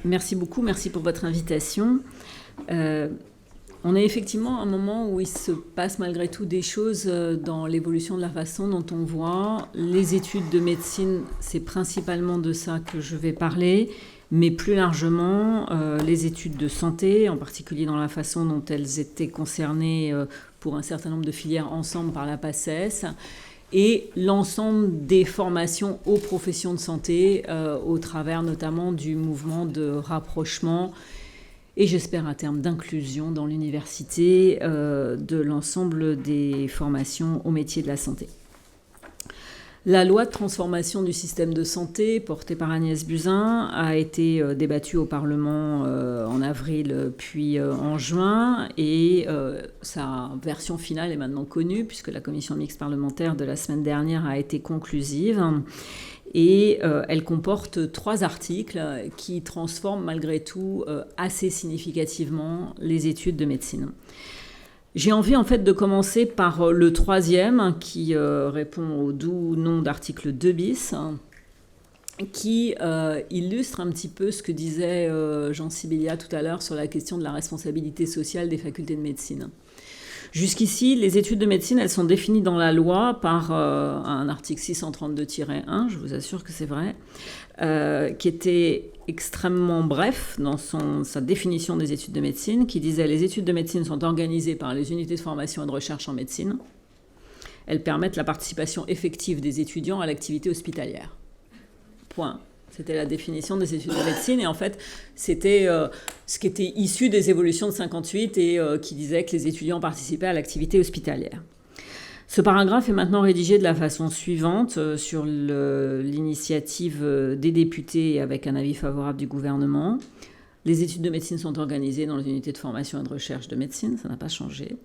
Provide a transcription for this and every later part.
Merci beaucoup, merci pour votre invitation. On est effectivement à un moment où il se passe malgré tout des choses dans l'évolution de la façon dont on voit. Les études de médecine, c'est principalement de ça que je vais parler, mais plus largement, les études de santé, en particulier dans la façon dont elles étaient concernées pour un certain nombre de filières ensemble par la PACES, et l'ensemble des formations aux professions de santé au travers notamment du mouvement de rapprochement et j'espère à terme d'inclusion dans l'université de l'ensemble des formations aux métiers de la santé. La loi de transformation du système de santé, portée par Agnès Buzyn, a été débattue au Parlement en avril puis en juin, et sa version finale est maintenant connue, puisque la commission mixte parlementaire de la semaine dernière a été conclusive. Et elle comporte 3 articles qui transforment malgré tout assez significativement les études de médecine. J'ai envie en fait de commencer par le 3e qui répond au doux nom d'article 2 bis, qui illustre un petit peu ce que disait Jean Sibilia tout à l'heure sur la question de la responsabilité sociale des facultés de médecine. Jusqu'ici, les études de médecine, elles sont définies dans la loi par un article 632-1, je vous assure que c'est vrai, qui était extrêmement bref dans sa définition des études de médecine, qui disait « Les études de médecine sont organisées par les unités de formation et de recherche en médecine. Elles permettent la participation effective des étudiants à l'activité hospitalière. » Point. C'était la définition des études de médecine. Et en fait, c'était ce qui était issu des évolutions de 58 et qui disait que les étudiants participaient à l'activité hospitalière. Ce paragraphe est maintenant rédigé de la façon suivante sur l'initiative des députés avec un avis favorable du gouvernement. Les études de médecine sont organisées dans les unités de formation et de recherche de médecine, ça n'a pas changé.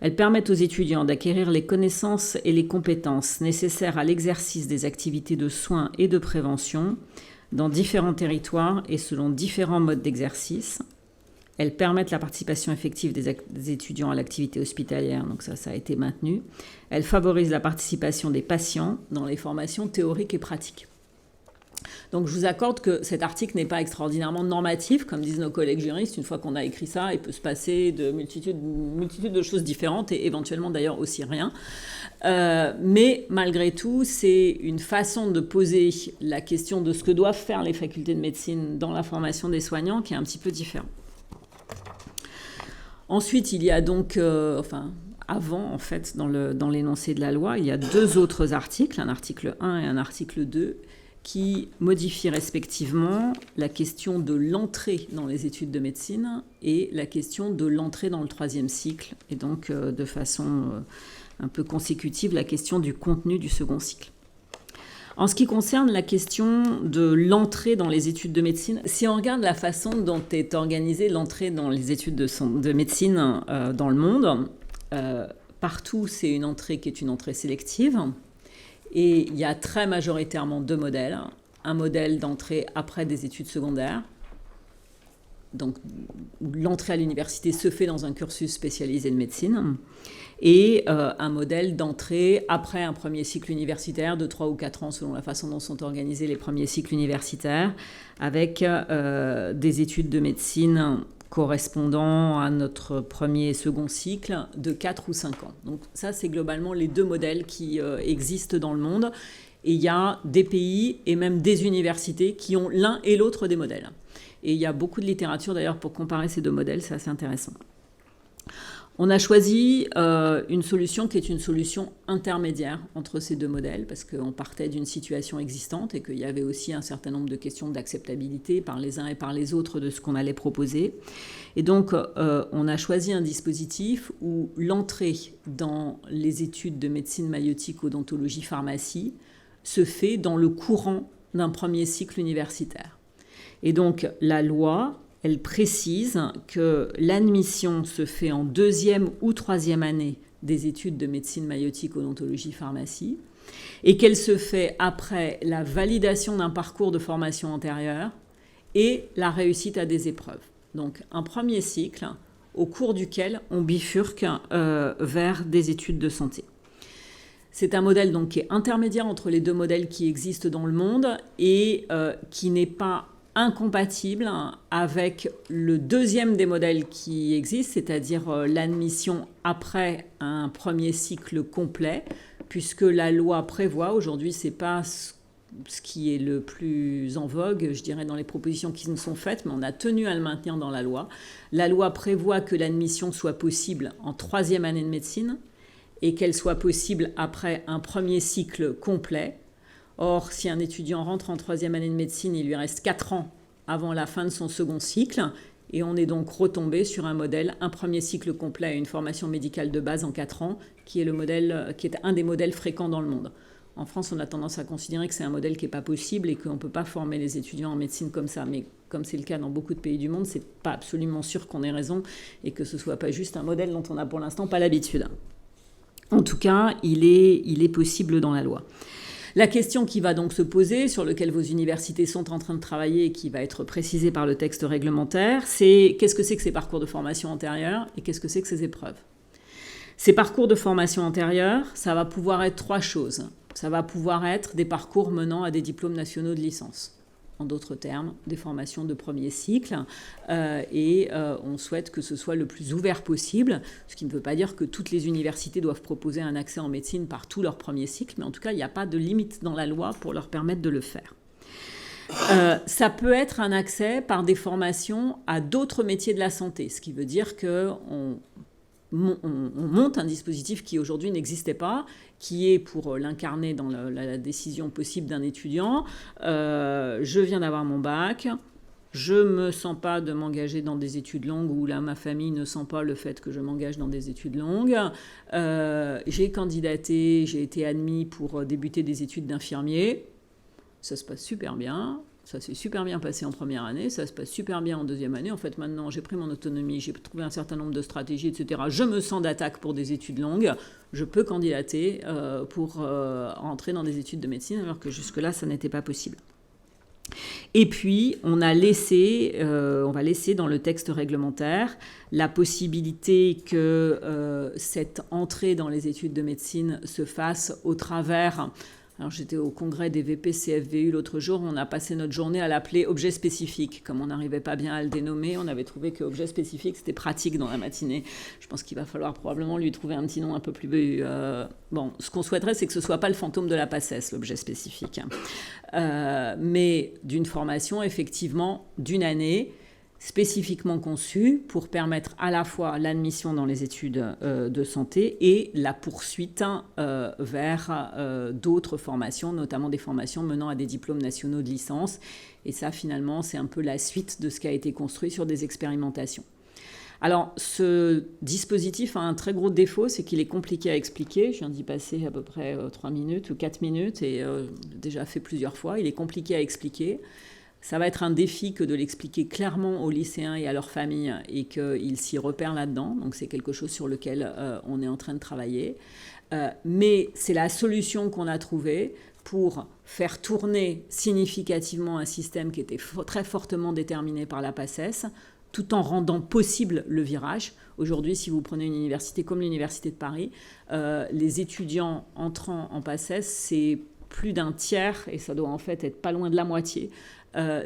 Elles permettent aux étudiants d'acquérir les connaissances et les compétences nécessaires à l'exercice des activités de soins et de prévention dans différents territoires et selon différents modes d'exercice. Elles permettent la participation effective des étudiants à l'activité hospitalière, donc ça a été maintenu. Elles favorisent la participation des patients dans les formations théoriques et pratiques. Donc je vous accorde que cet article n'est pas extraordinairement normatif, comme disent nos collègues juristes. Une fois qu'on a écrit ça, il peut se passer de multitude de choses différentes et éventuellement d'ailleurs aussi rien. Mais malgré tout, c'est une façon de poser la question de ce que doivent faire les facultés de médecine dans la formation des soignants qui est un petit peu différent. Ensuite, il y a donc... avant, en fait, dans l'énoncé de la loi, il y a 2 autres articles, un article 1 et un article 2, qui modifient respectivement la question de l'entrée dans les études de médecine et la question de l'entrée dans le 3e cycle, et donc de façon un peu consécutive, la question du contenu du 2e cycle. En ce qui concerne la question de l'entrée dans les études de médecine, si on regarde la façon dont est organisée l'entrée dans les études de médecine dans le monde, partout c'est une entrée qui est une entrée sélective. Et il y a très majoritairement 2 modèles. Un modèle d'entrée après des études secondaires, donc l'entrée à l'université se fait dans un cursus spécialisé de médecine, et un modèle d'entrée après un premier cycle universitaire de 3 ou 4 ans, selon la façon dont sont organisés les premiers cycles universitaires, avec des études de médecine correspondant à notre premier et 2e cycle de 4 ou 5 ans. Donc ça, c'est globalement les 2 modèles qui existent dans le monde. Et il y a des pays et même des universités qui ont l'un et l'autre des modèles. Et il y a beaucoup de littérature d'ailleurs pour comparer ces 2 modèles, c'est assez intéressant. On a choisi une solution qui est une solution intermédiaire entre ces 2 modèles, parce qu'on partait d'une situation existante et qu'il y avait aussi un certain nombre de questions d'acceptabilité par les uns et par les autres de ce qu'on allait proposer. Et donc, on a choisi un dispositif où l'entrée dans les études de médecine maïeutique, odontologie, pharmacie se fait dans le courant d'un premier cycle universitaire. Et donc, la loi... elle précise que l'admission se fait en 2e ou 3e année des études de médecine maïeutique, odontologie, pharmacie, et qu'elle se fait après la validation d'un parcours de formation antérieure et la réussite à des épreuves. Donc un premier cycle au cours duquel on bifurque vers des études de santé. C'est un modèle donc, qui est intermédiaire entre les 2 modèles qui existent dans le monde et qui n'est pas incompatible avec le deuxième des modèles qui existent, c'est-à-dire l'admission après un premier cycle complet, puisque la loi prévoit, aujourd'hui c'est pas ce qui est le plus en vogue, je dirais, dans les propositions qui nous sont faites, mais on a tenu à le maintenir dans la loi. La loi prévoit que l'admission soit possible en 3e année de médecine et qu'elle soit possible après un premier cycle complet. Or, si un étudiant rentre en 3e année de médecine, il lui reste 4 ans avant la fin de son second cycle, et on est donc retombé sur un modèle, un premier cycle complet et une formation médicale de base en 4 ans, qui est un des modèles fréquents dans le monde. En France, on a tendance à considérer que c'est un modèle qui n'est pas possible et qu'on ne peut pas former les étudiants en médecine comme ça. Mais comme c'est le cas dans beaucoup de pays du monde, c'est pas absolument sûr qu'on ait raison et que ce ne soit pas juste un modèle dont on n'a pour l'instant pas l'habitude. En tout cas, il est possible dans la loi. La question qui va donc se poser, sur laquelle vos universités sont en train de travailler et qui va être précisée par le texte réglementaire, c'est qu'est-ce que c'est que ces parcours de formation antérieure et qu'est-ce que c'est que ces épreuves. Ces parcours de formation antérieure, ça va pouvoir être 3 choses. Ça va pouvoir être des parcours menant à des diplômes nationaux de licence. En d'autres termes, des formations de premier cycle. On souhaite que ce soit le plus ouvert possible, ce qui ne veut pas dire que toutes les universités doivent proposer un accès en médecine par tout leur premier cycle, mais en tout cas, il n'y a pas de limite dans la loi pour leur permettre de le faire. Ça peut être un accès par des formations à d'autres métiers de la santé, ce qui veut dire qu'on monte un dispositif qui aujourd'hui n'existait pas, qui est pour l'incarner dans la décision possible d'un étudiant. Je viens d'avoir mon bac, je ne me sens pas de m'engager dans des études longues, ou là ma famille ne sent pas le fait que je m'engage dans des études longues. J'ai candidaté, j'ai été admis pour débuter des études d'infirmier. Ça se passe super bien. Ça s'est super bien passé en première année, ça se passe super bien en deuxième année. En fait, maintenant, j'ai pris mon autonomie, j'ai trouvé un certain nombre de stratégies, etc. Je me sens d'attaque pour des études longues. Je peux candidater pour entrer dans des études de médecine, alors que jusque-là, ça n'était pas possible. Et puis, on va laisser dans le texte réglementaire la possibilité que cette entrée dans les études de médecine se fasse au travers... Alors, j'étais au congrès des VP-CFVU l'autre jour, on a passé notre journée à l'appeler objet spécifique. Comme on n'arrivait pas bien à le dénommer, on avait trouvé que objet spécifique, c'était pratique dans la matinée. Je pense qu'il va falloir probablement lui trouver un petit nom un peu plus... Bon, ce qu'on souhaiterait, c'est que ce ne soit pas le fantôme de la PACES, l'objet spécifique. Mais d'une formation, effectivement, d'une année, spécifiquement conçue pour permettre à la fois l'admission dans les études de santé et la poursuite vers d'autres formations, notamment des formations menant à des diplômes nationaux de licence. Et ça, finalement, c'est un peu la suite de ce qui a été construit sur des expérimentations. Alors, ce dispositif a un très gros défaut, c'est qu'il est compliqué à expliquer. Je viens d'y passer à peu près 3 minutes ou 4 minutes et déjà fait plusieurs fois. Il est compliqué à expliquer. Ça va être un défi que de l'expliquer clairement aux lycéens et à leurs familles et qu'ils s'y repèrent là-dedans. Donc c'est quelque chose sur lequel on est en train de travailler. Mais c'est la solution qu'on a trouvée pour faire tourner significativement un système qui était très fortement déterminé par la PACES, tout en rendant possible le virage. Aujourd'hui, si vous prenez une université comme l'Université de Paris, les étudiants entrant en PACES, c'est plus d'un tiers, et ça doit en fait être pas loin de la moitié,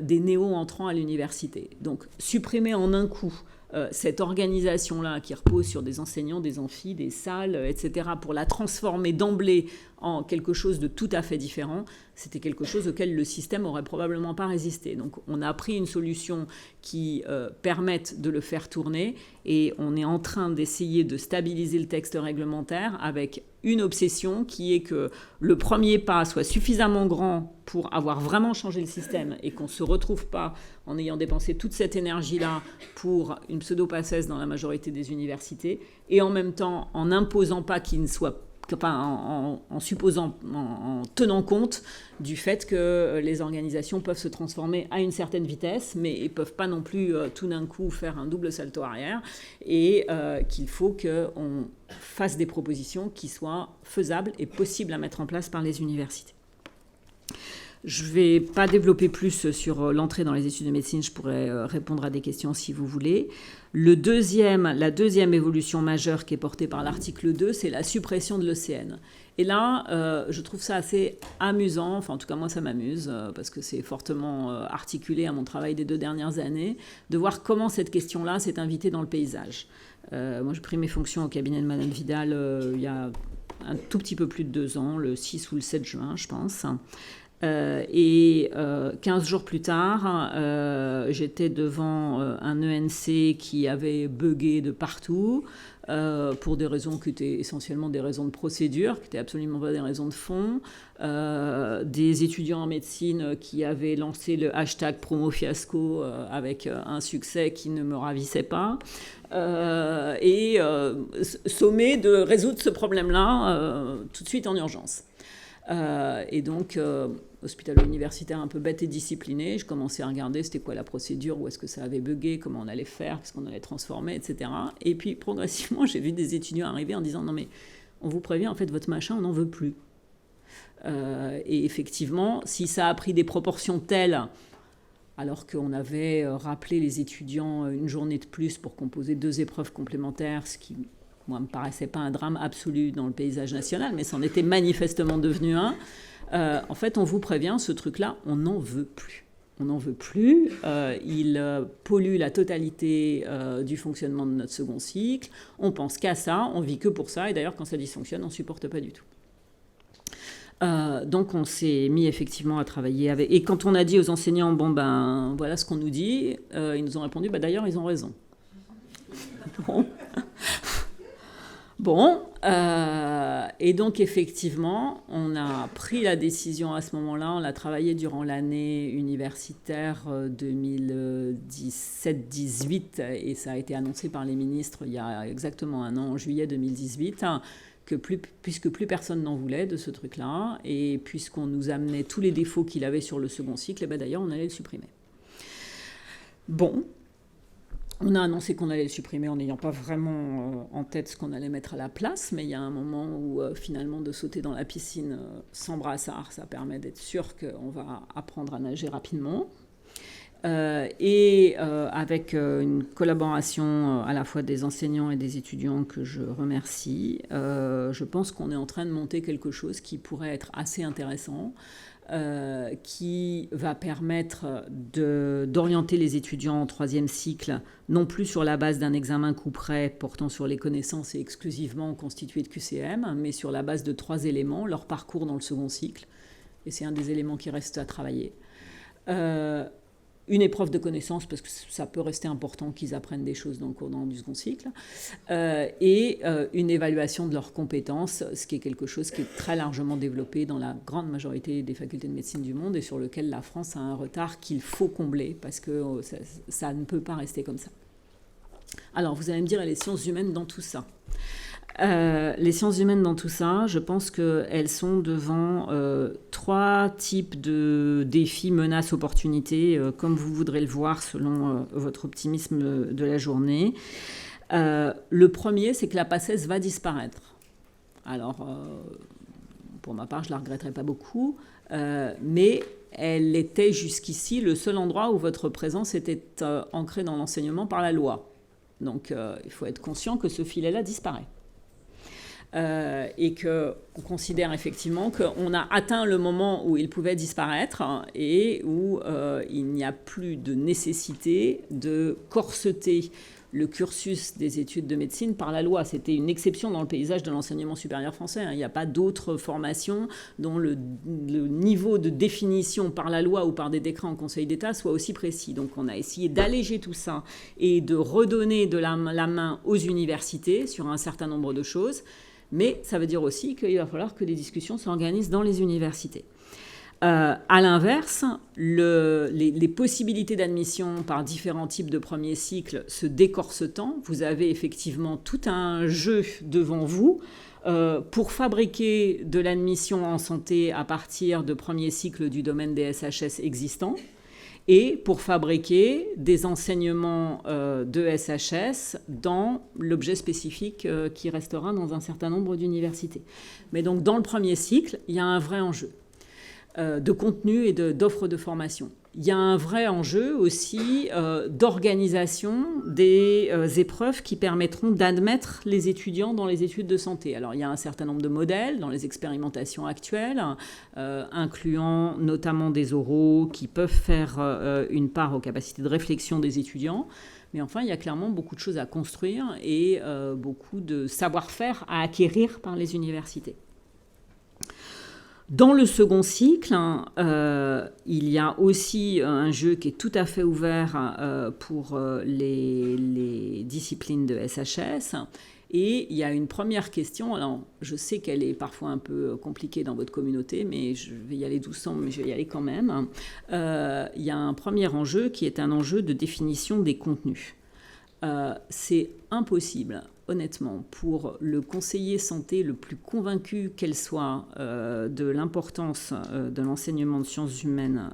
des néo-entrants à l'université. Donc, supprimer en un coup cette organisation-là qui repose sur des enseignants, des amphis, des salles, etc., pour la transformer d'emblée en quelque chose de tout à fait différent, c'était quelque chose auquel le système n'aurait probablement pas résisté. Donc on a pris une solution qui permette de le faire tourner et on est en train d'essayer de stabiliser le texte réglementaire avec une obsession qui est que le premier pas soit suffisamment grand pour avoir vraiment changé le système et qu'on ne se retrouve pas en ayant dépensé toute cette énergie-là pour une pseudo-PACES dans la majorité des universités et en même temps en n'imposant pas qu'il ne soit en tenant compte du fait que les organisations peuvent se transformer à une certaine vitesse, mais ne peuvent pas non plus tout d'un coup faire un double salto arrière, et qu'il faut qu'on fasse des propositions qui soient faisables et possibles à mettre en place par les universités. Je ne vais pas développer plus sur l'entrée dans les études de médecine. Je pourrais répondre à des questions si vous voulez. La deuxième évolution majeure qui est portée par l'article 2, c'est la suppression de l'ECN. Et là, je trouve ça assez amusant, enfin en tout cas moi ça m'amuse, parce que c'est fortement articulé à mon travail des 2 dernières années, de voir comment cette question-là s'est invitée dans le paysage. Moi j'ai pris mes fonctions au cabinet de Madame Vidal il y a un tout petit peu plus de 2 ans, le 6 ou le 7 juin je pense. Et 15 jours plus tard, j'étais devant un ENC qui avait bugué de partout pour des raisons qui étaient essentiellement des raisons de procédure, qui n'étaient absolument pas des raisons de fond. Des étudiants en médecine qui avaient lancé le hashtag promo-fiasco avec un succès qui ne me ravissait pas. Sommé de résoudre ce problème-là tout de suite en urgence. Et donc, hospitalo-universitaire un peu bête et discipliné, je commençais à regarder c'était quoi la procédure, où est-ce que ça avait bugué, comment on allait faire, qu'est-ce qu'on allait transformer, etc. Et puis, progressivement, j'ai vu des étudiants arriver en disant « Non, mais on vous prévient, en fait, votre machin, on n'en veut plus. » Et effectivement, si ça a pris des proportions telles, alors qu'on avait rappelé les étudiants une journée de plus pour composer 2 épreuves complémentaires, ce qui... moi, ne me paraissait pas un drame absolu dans le paysage national, mais c'en était manifestement devenu un. En fait, on vous prévient, ce truc-là, on n'en veut plus. On n'en veut plus. Il pollue la totalité du fonctionnement de notre second cycle. On pense qu'à ça, on vit que pour ça. Et d'ailleurs, quand ça dysfonctionne, on ne supporte pas du tout. Donc, on s'est mis effectivement à travailler avec... Et quand on a dit aux enseignants, bon, ben, voilà ce qu'on nous dit, ils nous ont répondu, bah, d'ailleurs, ils ont raison. Bon, et donc effectivement, on a pris la décision à ce moment-là, on l'a travaillé durant l'année universitaire 2017-18, et ça a été annoncé par les ministres il y a exactement 1 an, en juillet 2018, puisque plus personne n'en voulait de ce truc-là, et puisqu'on nous amenait tous les défauts qu'il avait sur le second cycle, et ben d'ailleurs on allait le supprimer. Bon. On a annoncé qu'on allait le supprimer en n'ayant pas vraiment en tête ce qu'on allait mettre à la place, mais il y a un moment où finalement de sauter dans la piscine sans brassard, ça permet d'être sûr qu'on va apprendre à nager rapidement. Avec une collaboration à la fois des enseignants et des étudiants que je remercie, je pense qu'on est en train de monter quelque chose qui pourrait être assez intéressant. Qui va permettre d'orienter les étudiants en 3e cycle, non plus sur la base d'un examen coup près portant sur les connaissances et exclusivement constitué de QCM, mais sur la base de 3 éléments, leur parcours dans le second cycle, et c'est un des éléments qui reste à travailler. Une épreuve de connaissances, parce que ça peut rester important qu'ils apprennent des choses dans le cours du second cycle, et une évaluation de leurs compétences, ce qui est quelque chose qui est très largement développé dans la grande majorité des facultés de médecine du monde et sur lequel la France a un retard qu'il faut combler, parce que ça ne peut pas rester comme ça. Alors, vous allez me dire, les sciences humaines dans tout ça. Les sciences humaines dans tout ça, je pense qu'elles sont devant 3 types de défis, menaces, opportunités, comme vous voudrez le voir selon votre optimisme de la journée. Le premier, c'est que la PACES va disparaître. Alors, pour ma part, je ne la regretterai pas beaucoup, mais elle était jusqu'ici le seul endroit où votre présence était ancrée dans l'enseignement par la loi. Donc, il faut être conscient que ce filet-là disparaît. Et qu'on considère effectivement qu'on a atteint le moment où il pouvait disparaître et où il n'y a plus de nécessité de corseter le cursus des études de médecine par la loi. C'était une exception dans le paysage de l'enseignement supérieur français. Il n'y a pas d'autres formations dont le niveau de définition par la loi ou par des décrets en Conseil d'État soit aussi précis. Donc on a essayé d'alléger tout ça et de redonner de la main aux universités sur un certain nombre de choses. Mais ça veut dire aussi qu'il va falloir que les discussions s'organisent dans les universités. À l'inverse, les possibilités d'admission par différents types de premiers cycles se décorsetant, vous avez effectivement tout un jeu devant vous pour fabriquer de l'admission en santé à partir de premiers cycles du domaine des SHS existants et pour fabriquer des enseignements de SHS dans l'objet spécifique qui restera dans un certain nombre d'universités. Mais donc dans le premier cycle, il y a un vrai enjeu. de contenu et d'offres de formation. Il y a un vrai enjeu aussi d'organisation des épreuves qui permettront d'admettre les étudiants dans les études de santé. Alors, il y a un certain nombre de modèles dans les expérimentations actuelles, incluant notamment des oraux qui peuvent faire une part aux capacités de réflexion des étudiants. Mais enfin, il y a clairement beaucoup de choses à construire et beaucoup de savoir-faire à acquérir par les universités. Dans le second cycle, il y a aussi un jeu qui est tout à fait ouvert pour les disciplines de SHS. Et il y a une première question, alors je sais qu'elle est parfois un peu compliquée dans votre communauté, mais je vais y aller doucement, mais je vais y aller quand même. Il y a un premier enjeu qui est un enjeu de définition des contenus. C'est impossible, honnêtement, pour le conseiller santé le plus convaincu qu'elle soit de l'importance de l'enseignement de sciences humaines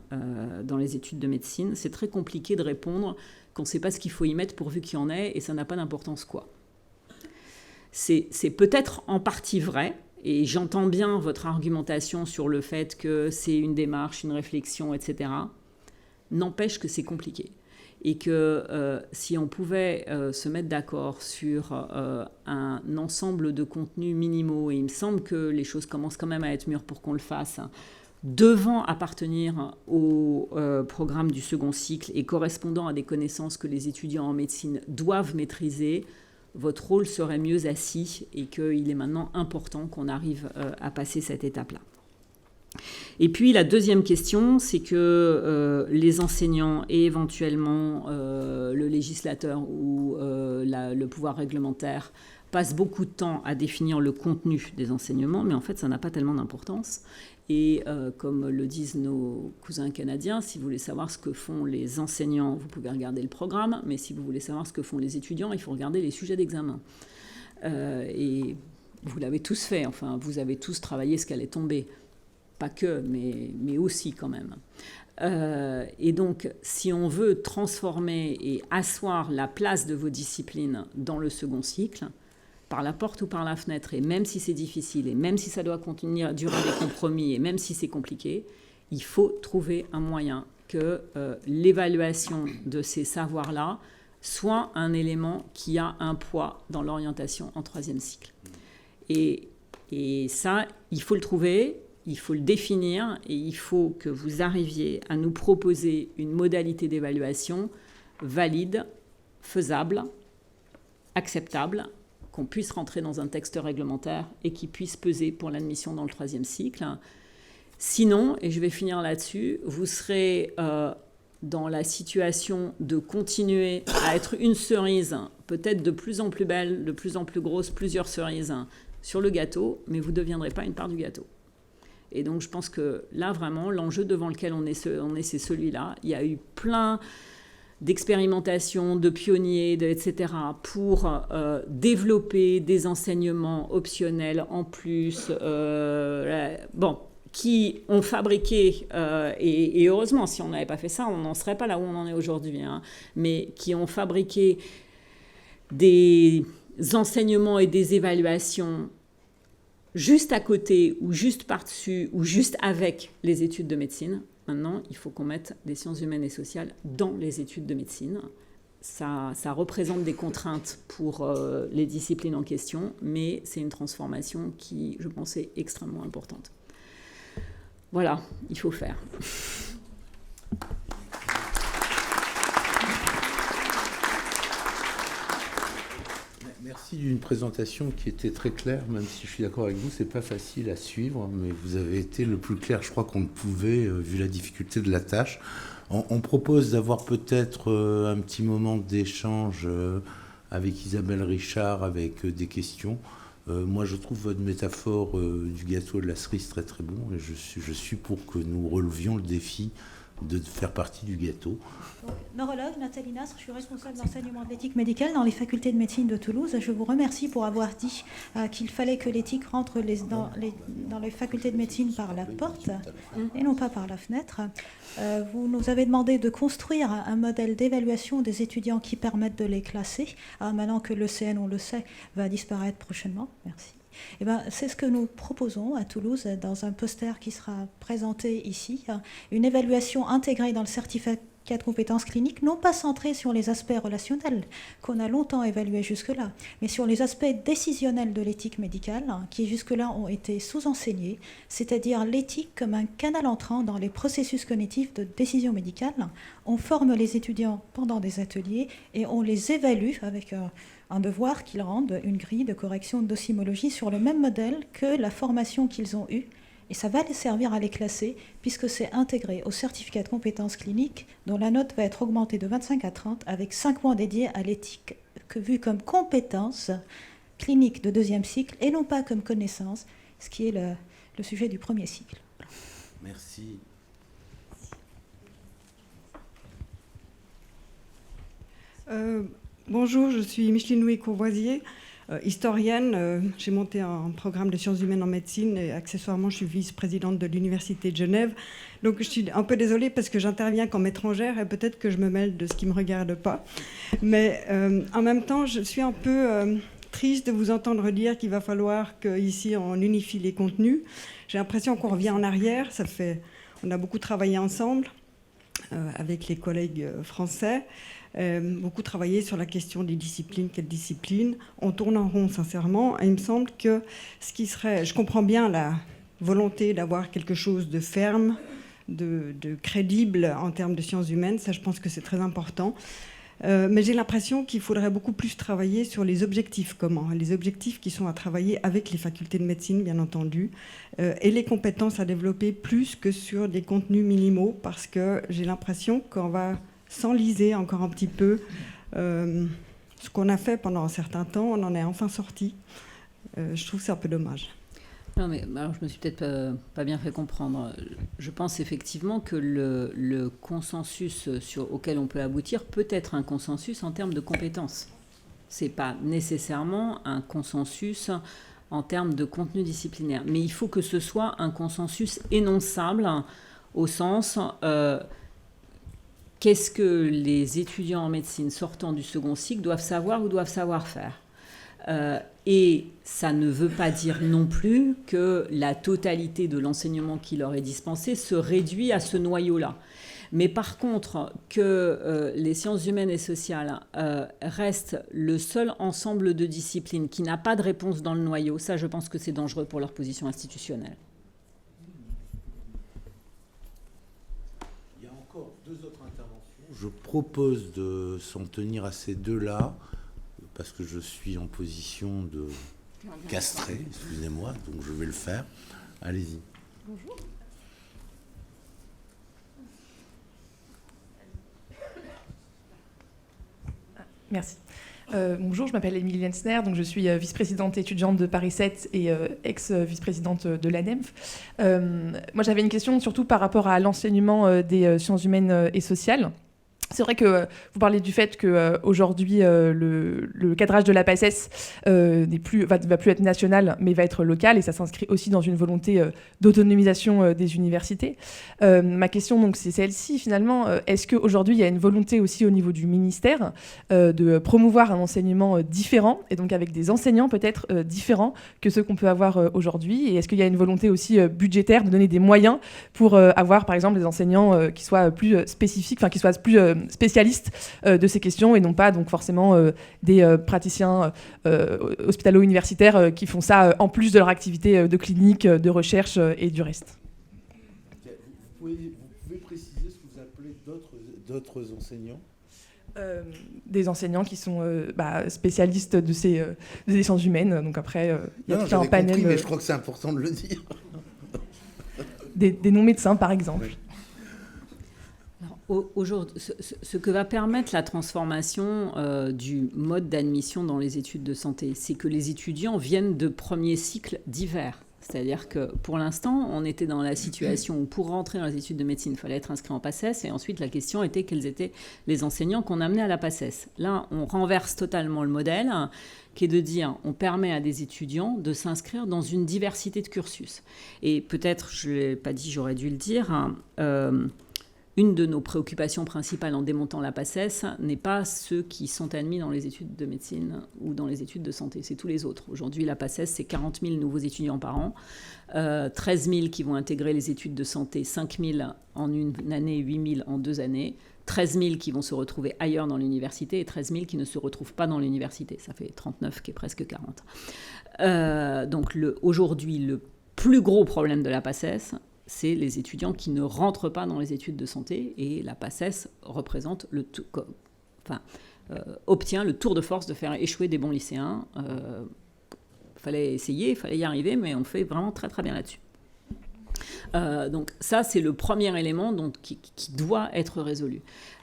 dans les études de médecine. C'est très compliqué de répondre qu'on ne sait pas ce qu'il faut y mettre pourvu qu'il y en ait et ça n'a pas d'importance quoi. C'est peut-être en partie vrai, et j'entends bien votre argumentation sur le fait que c'est une démarche, une réflexion, etc. N'empêche que c'est compliqué. Et que si on pouvait se mettre d'accord sur un ensemble de contenus minimaux, et il me semble que les choses commencent quand même à être mûres pour qu'on le fasse, devant appartenir au programme du second cycle et correspondant à des connaissances que les étudiants en médecine doivent maîtriser, votre rôle serait mieux assis et qu'il est maintenant important qu'on arrive à passer cette étape-là. Et puis la deuxième question, c'est que les enseignants et éventuellement le législateur ou le pouvoir réglementaire passent beaucoup de temps à définir le contenu des enseignements, mais en fait ça n'a pas tellement d'importance. Et comme le disent nos cousins canadiens, si vous voulez savoir ce que font les enseignants, vous pouvez regarder le programme, mais si vous voulez savoir ce que font les étudiants, il faut regarder les sujets d'examen. Et vous l'avez tous fait, enfin vous avez tous travaillé ce qu'elle est tombée. Pas que, mais aussi quand même. Et donc, si on veut transformer et asseoir la place de vos disciplines dans le second cycle, par la porte ou par la fenêtre, et même si c'est difficile, et même si ça doit contenir durer des compromis, et même si c'est compliqué, il faut trouver un moyen que l'évaluation de ces savoirs-là soit un élément qui a un poids dans l'orientation en troisième cycle. Et ça, il faut le trouver. Il faut le définir et il faut que vous arriviez à nous proposer une modalité d'évaluation valide, faisable, acceptable, qu'on puisse rentrer dans un texte réglementaire et qui puisse peser pour l'admission dans le troisième cycle. Sinon, et je vais finir là-dessus, vous serez dans la situation de continuer à être une cerise, peut-être de plus en plus belle, de plus en plus grosse, plusieurs cerises sur le gâteau, mais vous ne deviendrez pas une part du gâteau. Et donc, je pense que là, vraiment, l'enjeu devant lequel on est, c'est celui-là. Il y a eu plein d'expérimentations, de pionniers, etc., pour développer des enseignements optionnels en plus, qui ont fabriqué, et heureusement, si on n'avait pas fait ça, on n'en serait pas là où on en est aujourd'hui, hein, mais qui ont fabriqué des enseignements et des évaluations juste à côté ou juste par-dessus ou juste avec les études de médecine. Maintenant, il faut qu'on mette des sciences humaines et sociales dans les études de médecine. Ça représente des contraintes pour les disciplines en question, mais c'est une transformation qui, je pense, est extrêmement importante. Voilà, il faut faire. Merci d'une présentation qui était très claire, même si je suis d'accord avec vous, c'est pas facile à suivre, mais vous avez été le plus clair, je crois, qu'on ne pouvait, vu la difficulté de la tâche. On propose d'avoir peut-être un petit moment d'échange avec Isabelle Richard, avec des questions. Moi, je trouve votre métaphore du gâteau de la cerise très très bon, et je suis pour que nous relevions le défi de faire partie du gâteau. Neurologue, Nathalie Nasr, je suis responsable d'enseignement de l'éthique médicale dans les facultés de médecine de Toulouse. Je vous remercie pour avoir dit qu'il fallait que l'éthique rentre dans les facultés de médecine par la porte et non pas par la fenêtre. Vous nous avez demandé de construire un modèle d'évaluation des étudiants qui permette de les classer. Maintenant que l'ECN, on le sait, va disparaître prochainement. Merci. Eh ben, c'est ce que nous proposons à Toulouse dans un poster qui sera présenté ici. Une évaluation intégrée dans le certificat de compétences cliniques, non pas centrée sur les aspects relationnels qu'on a longtemps évalués jusque-là, mais sur les aspects décisionnels de l'éthique médicale qui jusque-là ont été sous-enseignés, c'est-à-dire l'éthique comme un canal entrant dans les processus cognitifs de décision médicale. On forme les étudiants pendant des ateliers et on les évalue avec un devoir qu'ils rendent une grille de correction d'ossimologie sur le même modèle que la formation qu'ils ont eue. Et ça va les servir à les classer, puisque c'est intégré au certificat de compétences cliniques, dont la note va être augmentée de 25 à 30, avec 5 points dédiés à l'éthique, vue comme compétence clinique de deuxième cycle, et non pas comme connaissance, ce qui est le sujet du premier cycle. Merci. Bonjour, je suis Micheline Louis-Courvoisier, historienne. J'ai monté un programme de sciences humaines en médecine et accessoirement je suis vice-présidente de l'Université de Genève. Donc je suis un peu désolée parce que j'interviens comme étrangère et peut-être que je me mêle de ce qui ne me regarde pas. Mais en même temps, je suis un peu triste de vous entendre dire qu'il va falloir qu'ici on unifie les contenus. J'ai l'impression qu'on revient en arrière. On a beaucoup travaillé ensemble avec les collègues français. Beaucoup travaillé sur la question des disciplines, quelles disciplines. On tourne en rond, sincèrement. Et il me semble que ce qui serait... Je comprends bien la volonté d'avoir quelque chose de ferme, de crédible en termes de sciences humaines. Ça, je pense que c'est très important. Mais j'ai l'impression qu'il faudrait beaucoup plus travailler sur les objectifs communs. Les objectifs qui sont à travailler avec les facultés de médecine, bien entendu, et les compétences à développer plus que sur des contenus minimaux, parce que j'ai l'impression qu'on va s'enliser encore un petit peu. Ce qu'on a fait pendant un certain temps, on en est enfin sorti. Je trouve que c'est un peu dommage. Non, mais alors, je me suis peut-être pas bien fait comprendre. Je pense effectivement que le consensus auquel on peut aboutir peut être un consensus en termes de compétences. Ce n'est pas nécessairement un consensus en termes de contenu disciplinaire. Mais il faut que ce soit un consensus énonçable au sens... qu'est-ce que les étudiants en médecine sortant du second cycle doivent savoir ou doivent savoir faire. Et ça ne veut pas dire non plus que la totalité de l'enseignement qui leur est dispensé se réduit à ce noyau-là. Mais par contre, que les sciences humaines et sociales restent le seul ensemble de disciplines qui n'a pas de réponse dans le noyau, ça, je pense que c'est dangereux pour leur position institutionnelle. Il y a encore 2 autres interventions. Je propose de s'en tenir à ces 2-là, parce que je suis en position de castrer, excusez-moi, donc je vais le faire. Allez-y. Bonjour. Merci. Bonjour, je m'appelle Émilie Lensner, donc je suis vice-présidente étudiante de Paris 7 et ex-vice-présidente de l'ANEMF. Moi, j'avais une question surtout par rapport à l'enseignement des sciences humaines et sociales. C'est vrai que vous parlez du fait qu'aujourd'hui, le cadrage de la PACES va plus être national, mais va être local, et ça s'inscrit aussi dans une volonté d'autonomisation des universités. Ma question, donc, c'est celle-ci, finalement. Est-ce qu'aujourd'hui, il y a une volonté aussi au niveau du ministère de promouvoir un enseignement différent, et donc avec des enseignants peut-être différents que ceux qu'on peut avoir aujourd'hui? Et est-ce qu'il y a une volonté aussi budgétaire de donner des moyens pour avoir, par exemple, des enseignants qui soient plus spécifiques, enfin, qui soient plus spécialistes de ces questions et non pas donc forcément des praticiens hospitalo-universitaires qui font ça en plus de leur activité de clinique, de recherche et du reste. Vous pouvez préciser ce que vous appelez d'autres enseignants ? Des enseignants qui sont spécialistes de ces sciences humaines. Donc après, il y a tout un panel. Compris, mais je crois que c'est important de le dire. Des non-médecins, par exemple. Oui. Aujourd'hui, ce que va permettre la transformation du mode d'admission dans les études de santé, c'est que les étudiants viennent de premiers cycles divers. C'est-à-dire que pour l'instant, on était dans la situation où pour rentrer dans les études de médecine, il fallait être inscrit en PACES, et ensuite la question était quels étaient les enseignants qu'on amenait à la PACES. Là, on renverse totalement le modèle, qui est de dire on permet à des étudiants de s'inscrire dans une diversité de cursus. Et peut-être, je ne l'ai pas dit, j'aurais dû le dire, une de nos préoccupations principales en démontant la PACES n'est pas ceux qui sont admis dans les études de médecine ou dans les études de santé, c'est tous les autres. Aujourd'hui, la PACES, c'est 40 000 nouveaux étudiants par an, 13 000 qui vont intégrer les études de santé, 5 000 en une année, 8 000 en 2 années, 13 000 qui vont se retrouver ailleurs dans l'université et 13 000 qui ne se retrouvent pas dans l'université. Ça fait 39, qui est presque 40. Donc aujourd'hui, le plus gros problème de la PACES, c'est les étudiants qui ne rentrent pas dans les études de santé, et la PACES représente obtient le tour de force de faire échouer des bons lycéens. Fallait essayer, il fallait y arriver, mais on fait vraiment très très bien là-dessus. Donc ça, c'est le premier élément qui doit être résolu.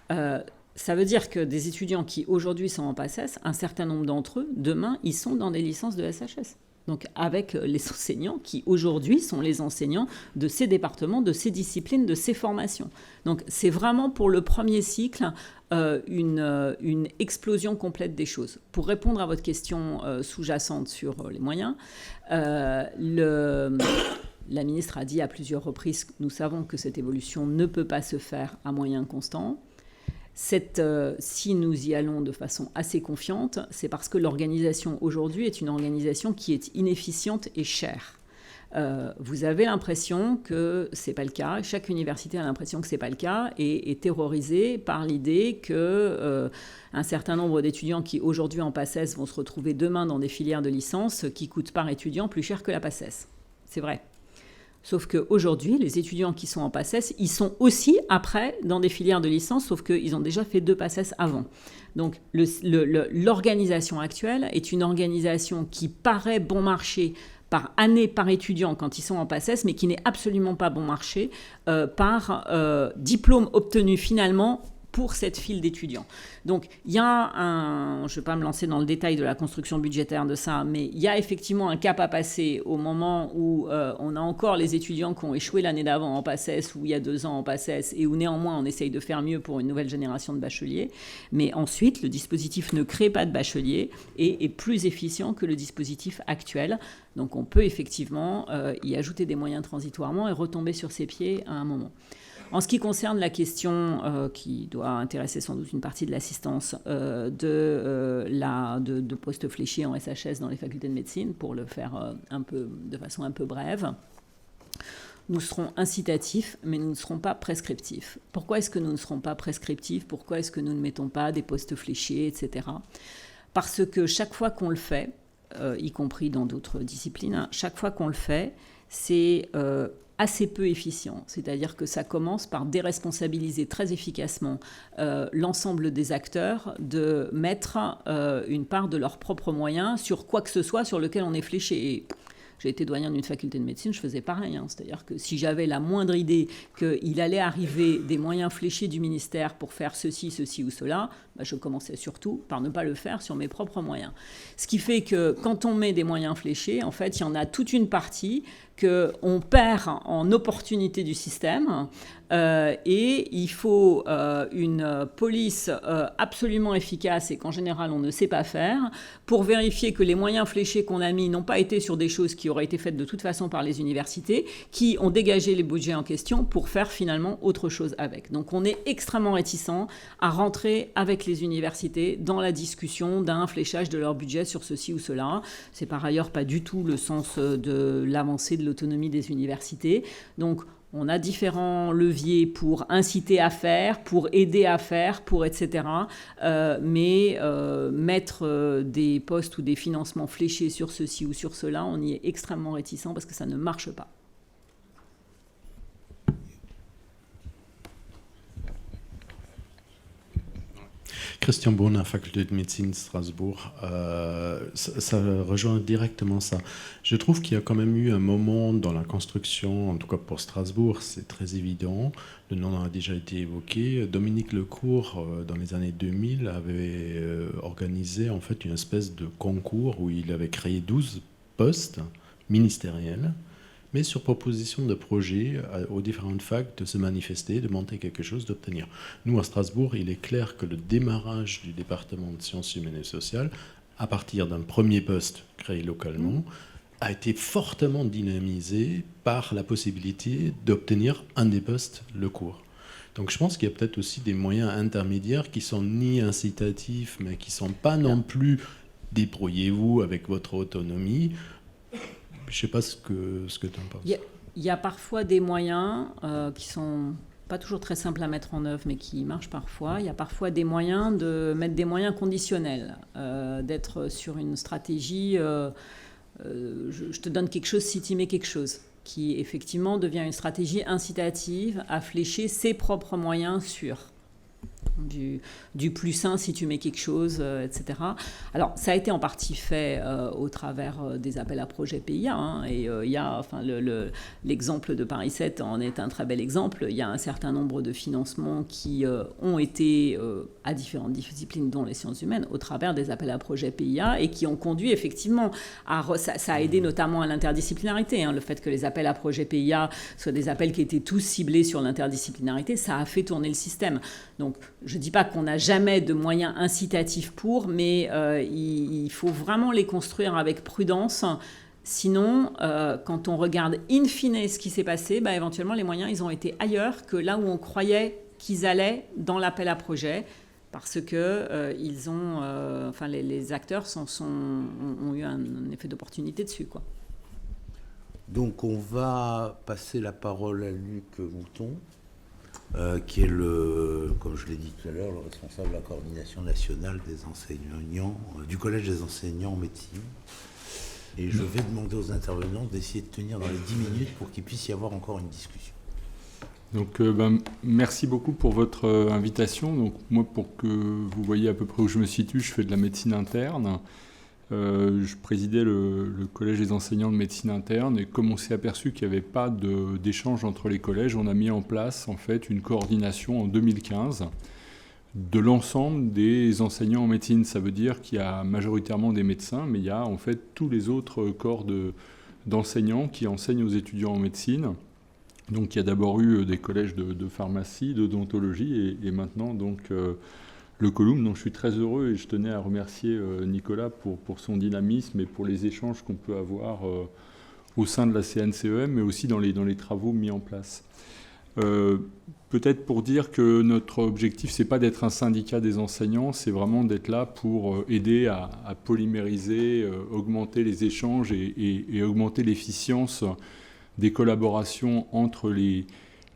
Ça veut dire que des étudiants qui aujourd'hui sont en PACES, un certain nombre d'entre eux, demain, ils sont dans des licences de SHS. Donc avec les enseignants qui aujourd'hui sont les enseignants de ces départements, de ces disciplines, de ces formations. Donc c'est vraiment pour le premier cycle une explosion complète des choses. Pour répondre à votre question sous-jacente sur les moyens, la ministre a dit à plusieurs reprises que nous savons que cette évolution ne peut pas se faire à moyens constants. Si nous y allons de façon assez confiante, c'est parce que l'organisation aujourd'hui est une organisation qui est inefficiente et chère. Vous avez l'impression que ce n'est pas le cas. Chaque université a l'impression que ce n'est pas le cas et est terrorisée par l'idée qu'un certain nombre d'étudiants qui aujourd'hui en PACES vont se retrouver demain dans des filières de licence qui coûtent par étudiant plus cher que la PACES. C'est vrai. Sauf qu'aujourd'hui, les étudiants qui sont en PACES, ils sont aussi après dans des filières de licence, sauf qu'ils ont déjà fait 2 PACES avant. Donc l'organisation actuelle est une organisation qui paraît bon marché par année par étudiant quand ils sont en PACES, mais qui n'est absolument pas bon marché par diplôme obtenu finalement pour cette file d'étudiants. Donc, il y a je ne vais pas me lancer dans le détail de la construction budgétaire de ça, mais il y a effectivement un cap à passer au moment où on a encore les étudiants qui ont échoué l'année d'avant en PACES, ou il y a 2 ans en PACES, et où néanmoins on essaye de faire mieux pour une nouvelle génération de bacheliers. Mais ensuite, le dispositif ne crée pas de bacheliers et est plus efficient que le dispositif actuel. Donc, on peut effectivement y ajouter des moyens transitoirement et retomber sur ses pieds à un moment. En ce qui concerne la question qui doit intéresser sans doute une partie de l'assistance de postes fléchés en SHS dans les facultés de médecine, pour le faire de façon un peu brève, nous serons incitatifs, mais nous ne serons pas prescriptifs. Pourquoi est-ce que nous ne serons pas prescriptifs ? Pourquoi est-ce que nous ne mettons pas des postes fléchés, etc. Parce que chaque fois qu'on le fait, y compris dans d'autres disciplines, chaque fois qu'on le fait, c'est assez peu efficient. C'est-à-dire que ça commence par déresponsabiliser très efficacement l'ensemble des acteurs, de mettre une part de leurs propres moyens sur quoi que ce soit sur lequel on est fléché. Et j'ai été doyen d'une faculté de médecine, je faisais pareil. C'est-à-dire que si j'avais la moindre idée qu'il allait arriver des moyens fléchés du ministère pour faire ceci ou cela, je commençais surtout par ne pas le faire sur mes propres moyens. Ce qui fait que quand on met des moyens fléchés, en fait, il y en a toute une partie qu'on perd en opportunité du système et il faut une police absolument efficace et qu'en général on ne sait pas faire pour vérifier que les moyens fléchés qu'on a mis n'ont pas été sur des choses qui auraient été faites de toute façon par les universités, qui ont dégagé les budgets en question pour faire finalement autre chose avec. Donc on est extrêmement réticent à rentrer avec les universités dans la discussion d'un fléchage de leur budget sur ceci ou cela. C'est par ailleurs pas du tout le sens de l'avancée de l'autonomie des universités. Donc, on a différents leviers pour inciter à faire, pour aider à faire, pour etc. Mais mettre des postes ou des financements fléchés sur ceci ou sur cela, on y est extrêmement réticent parce que ça ne marche pas. Christian Bonner, faculté de médecine Strasbourg, ça rejoint directement ça. Je trouve qu'il y a quand même eu un moment dans la construction, en tout cas pour Strasbourg, c'est très évident, le nom a déjà été évoqué. Dominique Lecourt, dans les années 2000, avait organisé en fait une espèce de concours où il avait créé 12 postes ministériels, mais sur proposition de projet aux différentes facs de se manifester, de monter quelque chose, d'obtenir. Nous, à Strasbourg, il est clair que le démarrage du département de sciences humaines et sociales, à partir d'un premier poste créé localement, a été fortement dynamisé par la possibilité d'obtenir un des postes Lecourt. Donc je pense qu'il y a peut-être aussi des moyens intermédiaires qui sont ni incitatifs, mais qui ne sont pas non plus débrouillez-vous avec votre autonomie. Je ne sais pas ce que tu en penses. Il y a parfois des moyens qui sont pas toujours très simples à mettre en œuvre, mais qui marchent parfois. Il y a parfois des moyens de mettre des moyens conditionnels, d'être sur une stratégie je te donne quelque chose si tu mets quelque chose, qui effectivement devient une stratégie incitative à flécher ses propres moyens sur du plus sain si tu mets quelque chose, etc. Alors, ça a été en partie fait au travers des appels à projets PIA, hein, et il y a, enfin, l'exemple de Paris 7 en est un très bel exemple. Il y a un certain nombre de financements qui ont été à différentes disciplines, dont les sciences humaines, au travers des appels à projets PIA, et qui ont conduit effectivement ça a aidé notamment à l'interdisciplinarité. Hein, le fait que les appels à projets PIA soient des appels qui étaient tous ciblés sur l'interdisciplinarité, ça a fait tourner le système. Donc, je ne dis pas qu'on n'a jamais de moyens incitatifs pour, mais il faut vraiment les construire avec prudence. Sinon, quand on regarde in fine ce qui s'est passé, éventuellement, les moyens, ils ont été ailleurs que là où on croyait qu'ils allaient dans l'appel à projet, parce que les acteurs ont eu un effet d'opportunité dessus, quoi. Donc, on va passer la parole à Luc Mouton, qui est comme je l'ai dit tout à l'heure, le responsable de la coordination nationale des enseignants, du Collège des enseignants en médecine. Et je vais demander aux intervenants d'essayer de tenir dans les 10 minutes pour qu'il puisse y avoir encore une discussion. Donc, merci beaucoup pour votre invitation. Donc, moi, pour que vous voyez à peu près où je me situe, je fais de la médecine interne. Je présidais le collège des enseignants de médecine interne, et comme on s'est aperçu qu'il n'y avait pas d'échange entre les collèges, on a mis en place en fait une coordination en 2015 de l'ensemble des enseignants en médecine. Ça veut dire qu'il y a majoritairement des médecins, mais il y a en fait tous les autres corps d'enseignants qui enseignent aux étudiants en médecine. Donc il y a d'abord eu des collèges de pharmacie, d'odontologie, et maintenant donc le Colum, dont je suis très heureux, et je tenais à remercier Nicolas pour son dynamisme et pour les échanges qu'on peut avoir au sein de la CNCEM, mais aussi dans les travaux mis en place. Peut-être pour dire que notre objectif, c'est pas d'être un syndicat des enseignants, c'est vraiment d'être là pour aider à polymériser, augmenter les échanges et augmenter l'efficience des collaborations entre les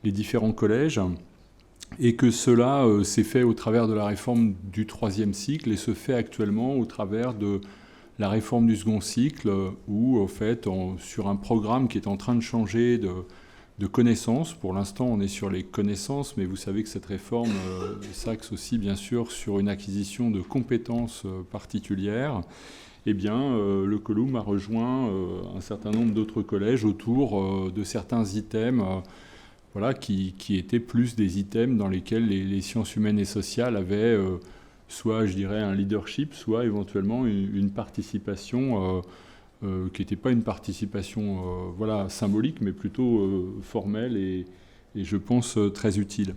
différents collèges. Et que cela s'est fait au travers de la réforme du 3e cycle et se fait actuellement au travers de la réforme du 2e cycle, où, en fait, sur un programme qui est en train de changer de connaissances. Pour l'instant, on est sur les connaissances, mais vous savez que cette réforme s'axe aussi, bien sûr, sur une acquisition de compétences particulières. Eh bien, le Colum a rejoint un certain nombre d'autres collèges autour de certains items qui étaient plus des items dans lesquels les sciences humaines et sociales avaient soit, je dirais, un leadership, soit éventuellement une participation qui n'était pas une participation symbolique, mais plutôt formelle et je pense très utile.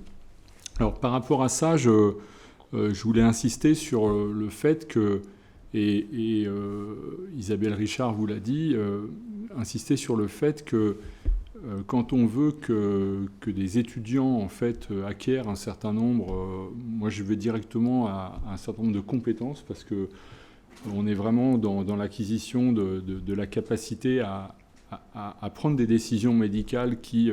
Alors, par rapport à ça, je voulais insister sur le fait que, et Isabelle Richard vous l'a dit, insister sur le fait que quand on veut que des étudiants en fait acquièrent un certain nombre, moi je vais directement à un certain nombre de compétences, parce que on est vraiment dans l'acquisition de la capacité à prendre des décisions médicales qui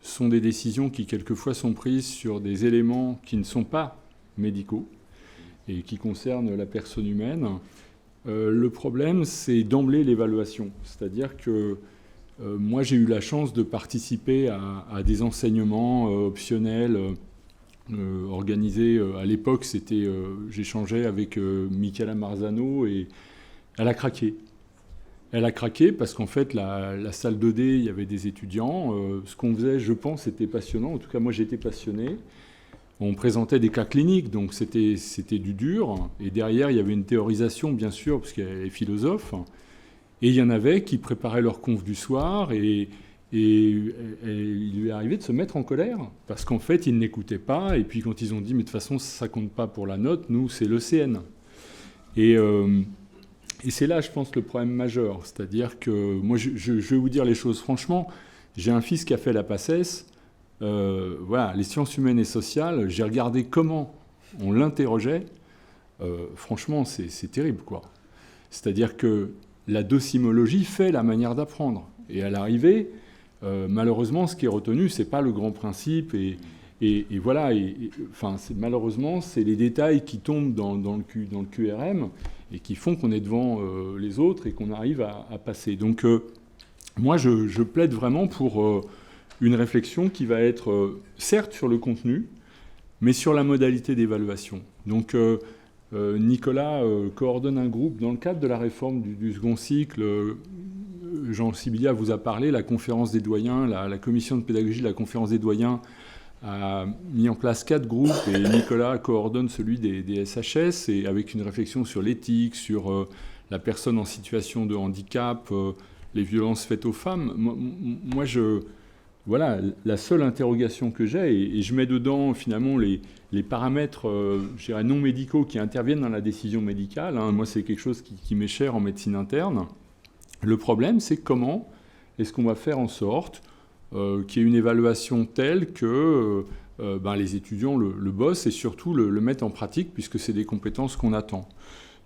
sont des décisions qui quelquefois sont prises sur des éléments qui ne sont pas médicaux et qui concernent la personne humaine. Le problème, c'est d'emblée l'évaluation, c'est-à-dire que moi, j'ai eu la chance de participer à des enseignements optionnels organisés. À l'époque, j'échangeais avec Michaela Marzano, et elle a craqué. Elle a craqué parce qu'en fait, la salle 2D, il y avait des étudiants. Ce qu'on faisait, je pense, était passionnant. En tout cas, moi, j'étais passionné. On présentait des cas cliniques, donc c'était du dur. Et derrière, il y avait une théorisation, bien sûr, parce qu'elle est philosophe. Et il y en avait qui préparaient leur conf du soir et il lui est arrivé de se mettre en colère parce qu'en fait, ils n'écoutaient pas. Et puis quand ils ont dit « mais de toute façon, ça ne compte pas pour la note, nous, c'est l'ECN ». Et c'est là, je pense, le problème majeur. C'est-à-dire que moi, je vais vous dire les choses franchement. J'ai un fils qui a fait la PACES. voilà, les sciences humaines et sociales, j'ai regardé comment on l'interrogeait. Franchement, c'est terrible, quoi. C'est-à-dire que la docimologie fait la manière d'apprendre. Et à l'arrivée, malheureusement, ce qui est retenu, c'est pas le grand principe. Et voilà, enfin, malheureusement, c'est les détails qui tombent dans le QRM et qui font qu'on est devant les autres et qu'on arrive à passer. Donc, moi, je plaide vraiment pour une réflexion qui va être, certes, sur le contenu, mais sur la modalité d'évaluation. Donc, Nicolas coordonne un groupe dans le cadre de la réforme du second cycle. Jean Sibilia vous a parlé, la conférence des doyens, la commission de pédagogie de la conférence des doyens a mis en place 4 groupes et Nicolas coordonne celui des SHS, et avec une réflexion sur l'éthique, sur la personne en situation de handicap, les violences faites aux femmes. Moi, voilà, la seule interrogation que j'ai, et je mets dedans finalement les paramètres je dirais non médicaux qui interviennent dans la décision médicale. Hein. Moi, c'est quelque chose qui m'est cher en médecine interne. Le problème, c'est comment est-ce qu'on va faire en sorte qu'il y ait une évaluation telle que les étudiants le bossent et surtout le mettent en pratique, puisque c'est des compétences qu'on attend.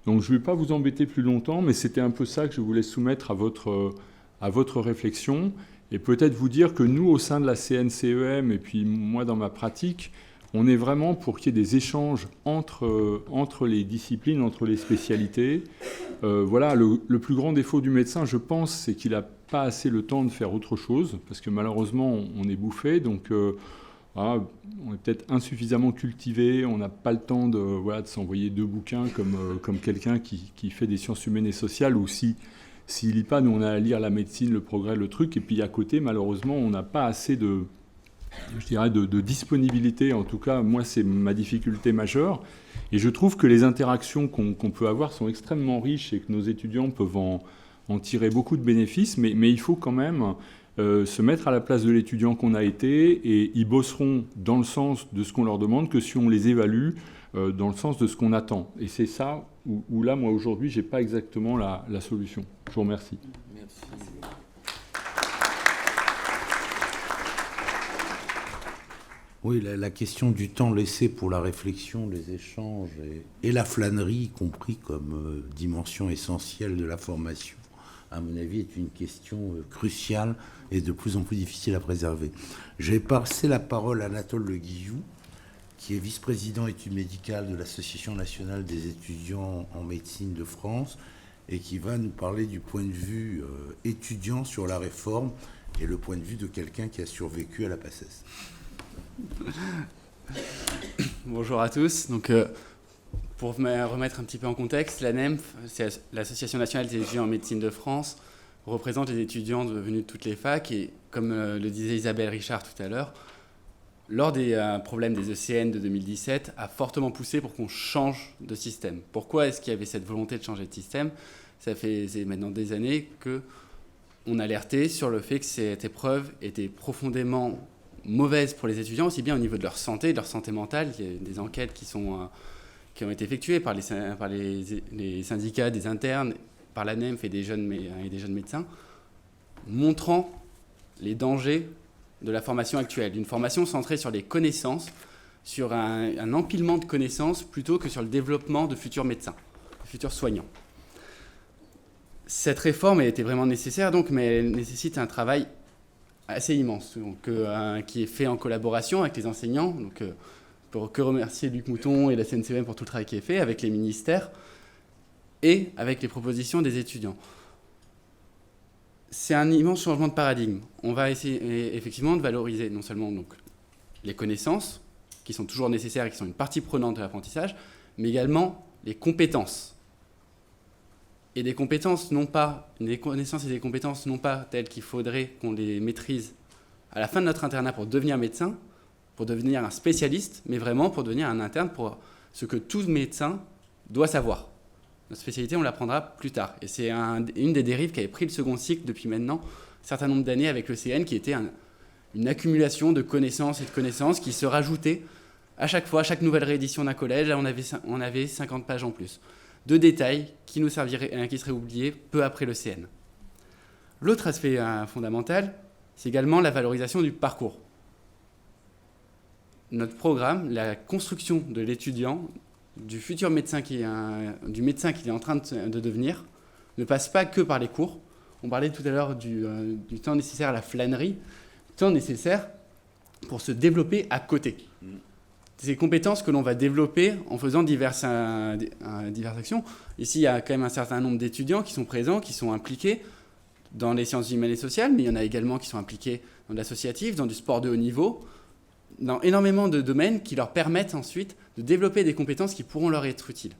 Donc je ne vais pas vous embêter plus longtemps, mais c'était un peu ça que je voulais soumettre à votre réflexion, et peut-être vous dire que nous, au sein de la CNCEM, et puis moi dans ma pratique, on est vraiment pour qu'il y ait des échanges entre les disciplines, entre les spécialités. Voilà, le plus grand défaut du médecin, je pense, c'est qu'il n'a pas assez le temps de faire autre chose, parce que malheureusement, on est bouffé, donc on est peut-être insuffisamment cultivé, on n'a pas le temps de s'envoyer 2 bouquins comme quelqu'un qui fait des sciences humaines et sociales, ou s'il lit pas, nous on a à lire la médecine, le progrès, le truc, et puis à côté, malheureusement, on n'a pas assez de disponibilité. En tout cas, moi, c'est ma difficulté majeure. Et je trouve que les interactions qu'on peut avoir sont extrêmement riches et que nos étudiants peuvent en tirer beaucoup de bénéfices. Mais il faut quand même se mettre à la place de l'étudiant qu'on a été, et ils bosseront dans le sens de ce qu'on leur demande que si on les évalue dans le sens de ce qu'on attend. Et c'est ça où là, moi, aujourd'hui, je n'ai pas exactement la solution. Je vous remercie. Merci. Oui, la question du temps laissé pour la réflexion, les échanges et la flânerie, y compris comme dimension essentielle de la formation, à mon avis, est une question cruciale et de plus en plus difficile à préserver. Je vais passer la parole à Anatole Le Guillou, qui est vice-président études médicales de l'Association nationale des étudiants en médecine de France, et qui va nous parler du point de vue étudiant sur la réforme et le point de vue de quelqu'un qui a survécu à la PACES. Bonjour à tous. Donc, pour me remettre un petit peu en contexte, l'ANEMF, c'est l'Association nationale des étudiants en médecine de France, représente les étudiants venus de toutes les facs, et comme le disait Isabelle Richard tout à l'heure, lors des problèmes des ECN de 2017, a fortement poussé pour qu'on change de système. Pourquoi est-ce qu'il y avait cette volonté de changer de système ? C'est maintenant des années qu'on alertait sur le fait que cette épreuve était profondément mauvaise pour les étudiants, aussi bien au niveau de leur santé mentale. Il y a des enquêtes qui ont été effectuées par les syndicats des internes, par l'ANEMF et des jeunes médecins, montrant les dangers de la formation actuelle, d'une formation centrée sur les connaissances, sur un empilement de connaissances, plutôt que sur le développement de futurs médecins, de futurs soignants. Cette réforme était vraiment nécessaire, mais elle nécessite un travail assez immense, qui est fait en collaboration avec les enseignants. Donc, je peux que remercier Luc Mouton et la CNCEM pour tout le travail qui est fait, avec les ministères et avec les propositions des étudiants. C'est un immense changement de paradigme. On va essayer effectivement de valoriser non seulement donc, les connaissances, qui sont toujours nécessaires et qui sont une partie prenante de l'apprentissage, mais également les compétences. Et des connaissances et des compétences non pas telles qu'il faudrait qu'on les maîtrise à la fin de notre internat pour devenir médecin, pour devenir un spécialiste, mais vraiment pour devenir un interne, pour ce que tout médecin doit savoir. Notre spécialité, on l'apprendra plus tard. Et c'est une des dérives qui avait pris le second cycle depuis maintenant un certain nombre d'années avec le CN, qui était une accumulation de connaissances et de connaissances qui se rajoutaient à chaque fois, à chaque nouvelle réédition d'un collège. Là, on avait 50 pages en plus de détails qui seraient oubliés peu après le CN. L'autre aspect fondamental, c'est également la valorisation du parcours. notre programme, la construction de l'étudiant, du futur médecin du médecin qu'il est en train de devenir, ne passe pas que par les cours. On parlait tout à l'heure du temps nécessaire à la flânerie, temps nécessaire pour se développer à côté. Ces compétences que l'on va développer en faisant diverses actions. Ici, il y a quand même un certain nombre d'étudiants qui sont présents, qui sont impliqués dans les sciences humaines et sociales, mais il y en a également qui sont impliqués dans l'associatif, dans du sport de haut niveau, dans énormément de domaines qui leur permettent ensuite de développer des compétences qui pourront leur être utiles.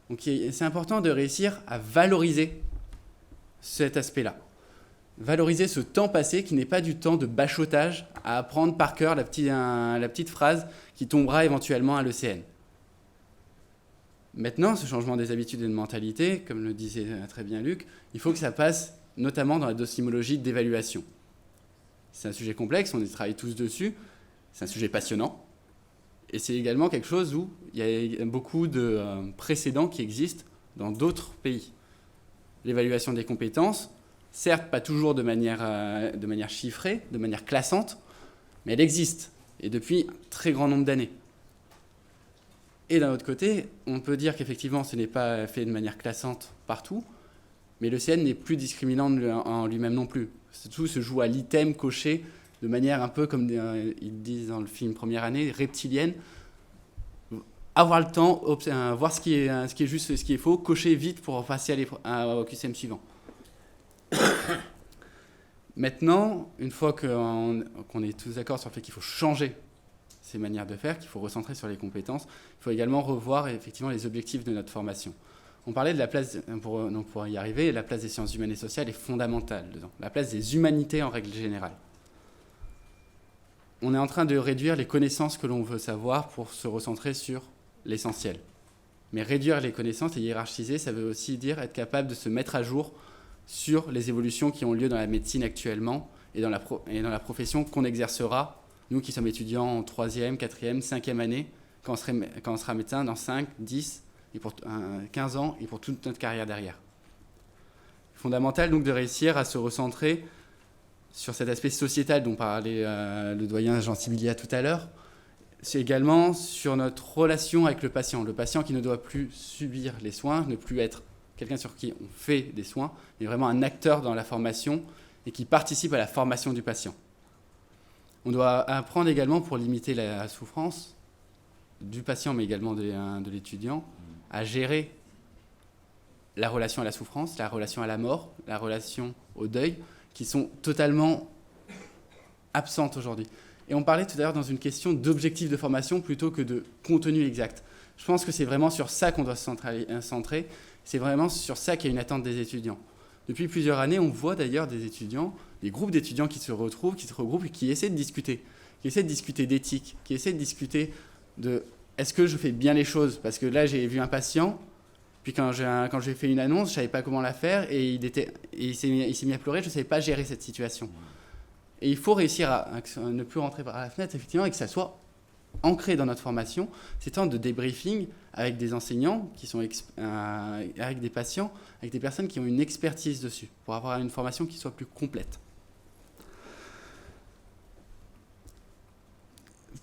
Donc c'est important de réussir à valoriser cet aspect-là. Valoriser ce temps passé qui n'est pas du temps de bachotage à apprendre par cœur la petite phrase qui tombera éventuellement à l'ECN. Maintenant, ce changement des habitudes et de mentalité, comme le disait très bien Luc, il faut que ça passe notamment dans la docimologie d'évaluation. C'est un sujet complexe, on y travaille tous dessus, c'est un sujet passionnant, et c'est également quelque chose où il y a beaucoup de précédents qui existent dans d'autres pays. L'évaluation des compétences, certes pas toujours de manière chiffrée, de manière classante, mais elle existe, et depuis un très grand nombre d'années. Et d'un autre côté, on peut dire qu'effectivement ce n'est pas fait de manière classante partout, mais l'ECN n'est plus discriminant en lui-même non plus. Tout se joue à l'item coché de manière un peu comme ils disent dans le film Première année, reptilienne. Avoir le temps, voir ce qui est juste, ce qui est faux, cocher vite pour passer au QCM suivant. Maintenant, une fois qu'on est tous d'accord sur le fait qu'il faut changer ces manières de faire, qu'il faut recentrer sur les compétences, il faut également revoir effectivement les objectifs de notre formation. On parlait de la place, pour y arriver, la place des sciences humaines et sociales est fondamentale dedans, la place des humanités en règle générale. On est en train de réduire les connaissances que l'on veut savoir pour se recentrer sur l'essentiel. Mais réduire les connaissances et hiérarchiser, ça veut aussi dire être capable de se mettre à jour sur les évolutions qui ont lieu dans la médecine actuellement et dans la profession qu'on exercera, nous qui sommes étudiants en 3e, 4e, 5e année, quand on sera médecin dans 5, 10 et pour 15 ans et pour toute notre carrière derrière. Fondamental donc de réussir à se recentrer sur cet aspect sociétal dont parlait le doyen Jean Sibilia tout à l'heure. C'est également sur notre relation avec le patient qui ne doit plus subir les soins, ne plus être quelqu'un sur qui on fait des soins, mais vraiment un acteur dans la formation et qui participe à la formation du patient. On doit apprendre également, pour limiter la souffrance du patient, mais également de l'étudiant, à gérer la relation à la souffrance, la relation à la mort, la relation au deuil, qui sont totalement absentes aujourd'hui. Et on parlait tout à l'heure dans une question d'objectif de formation plutôt que de contenu exact. Je pense que c'est vraiment sur ça qu'on doit se centrer. C'est vraiment sur ça qu'il y a une attente des étudiants. Depuis plusieurs années, on voit d'ailleurs des groupes d'étudiants qui se regroupent et qui essaient de discuter d'éthique, qui essaient de discuter de est-ce que je fais bien les choses ? Parce que là, j'ai vu un patient, puis quand j'ai fait une annonce, je ne savais pas comment la faire, et il s'est mis à pleurer, je ne savais pas gérer cette situation. Et il faut réussir à ne plus rentrer par la fenêtre, effectivement, et que ça soit ancré dans notre formation, ces temps de débriefing avec des enseignants, avec des patients, avec des personnes qui ont une expertise dessus, pour avoir une formation qui soit plus complète.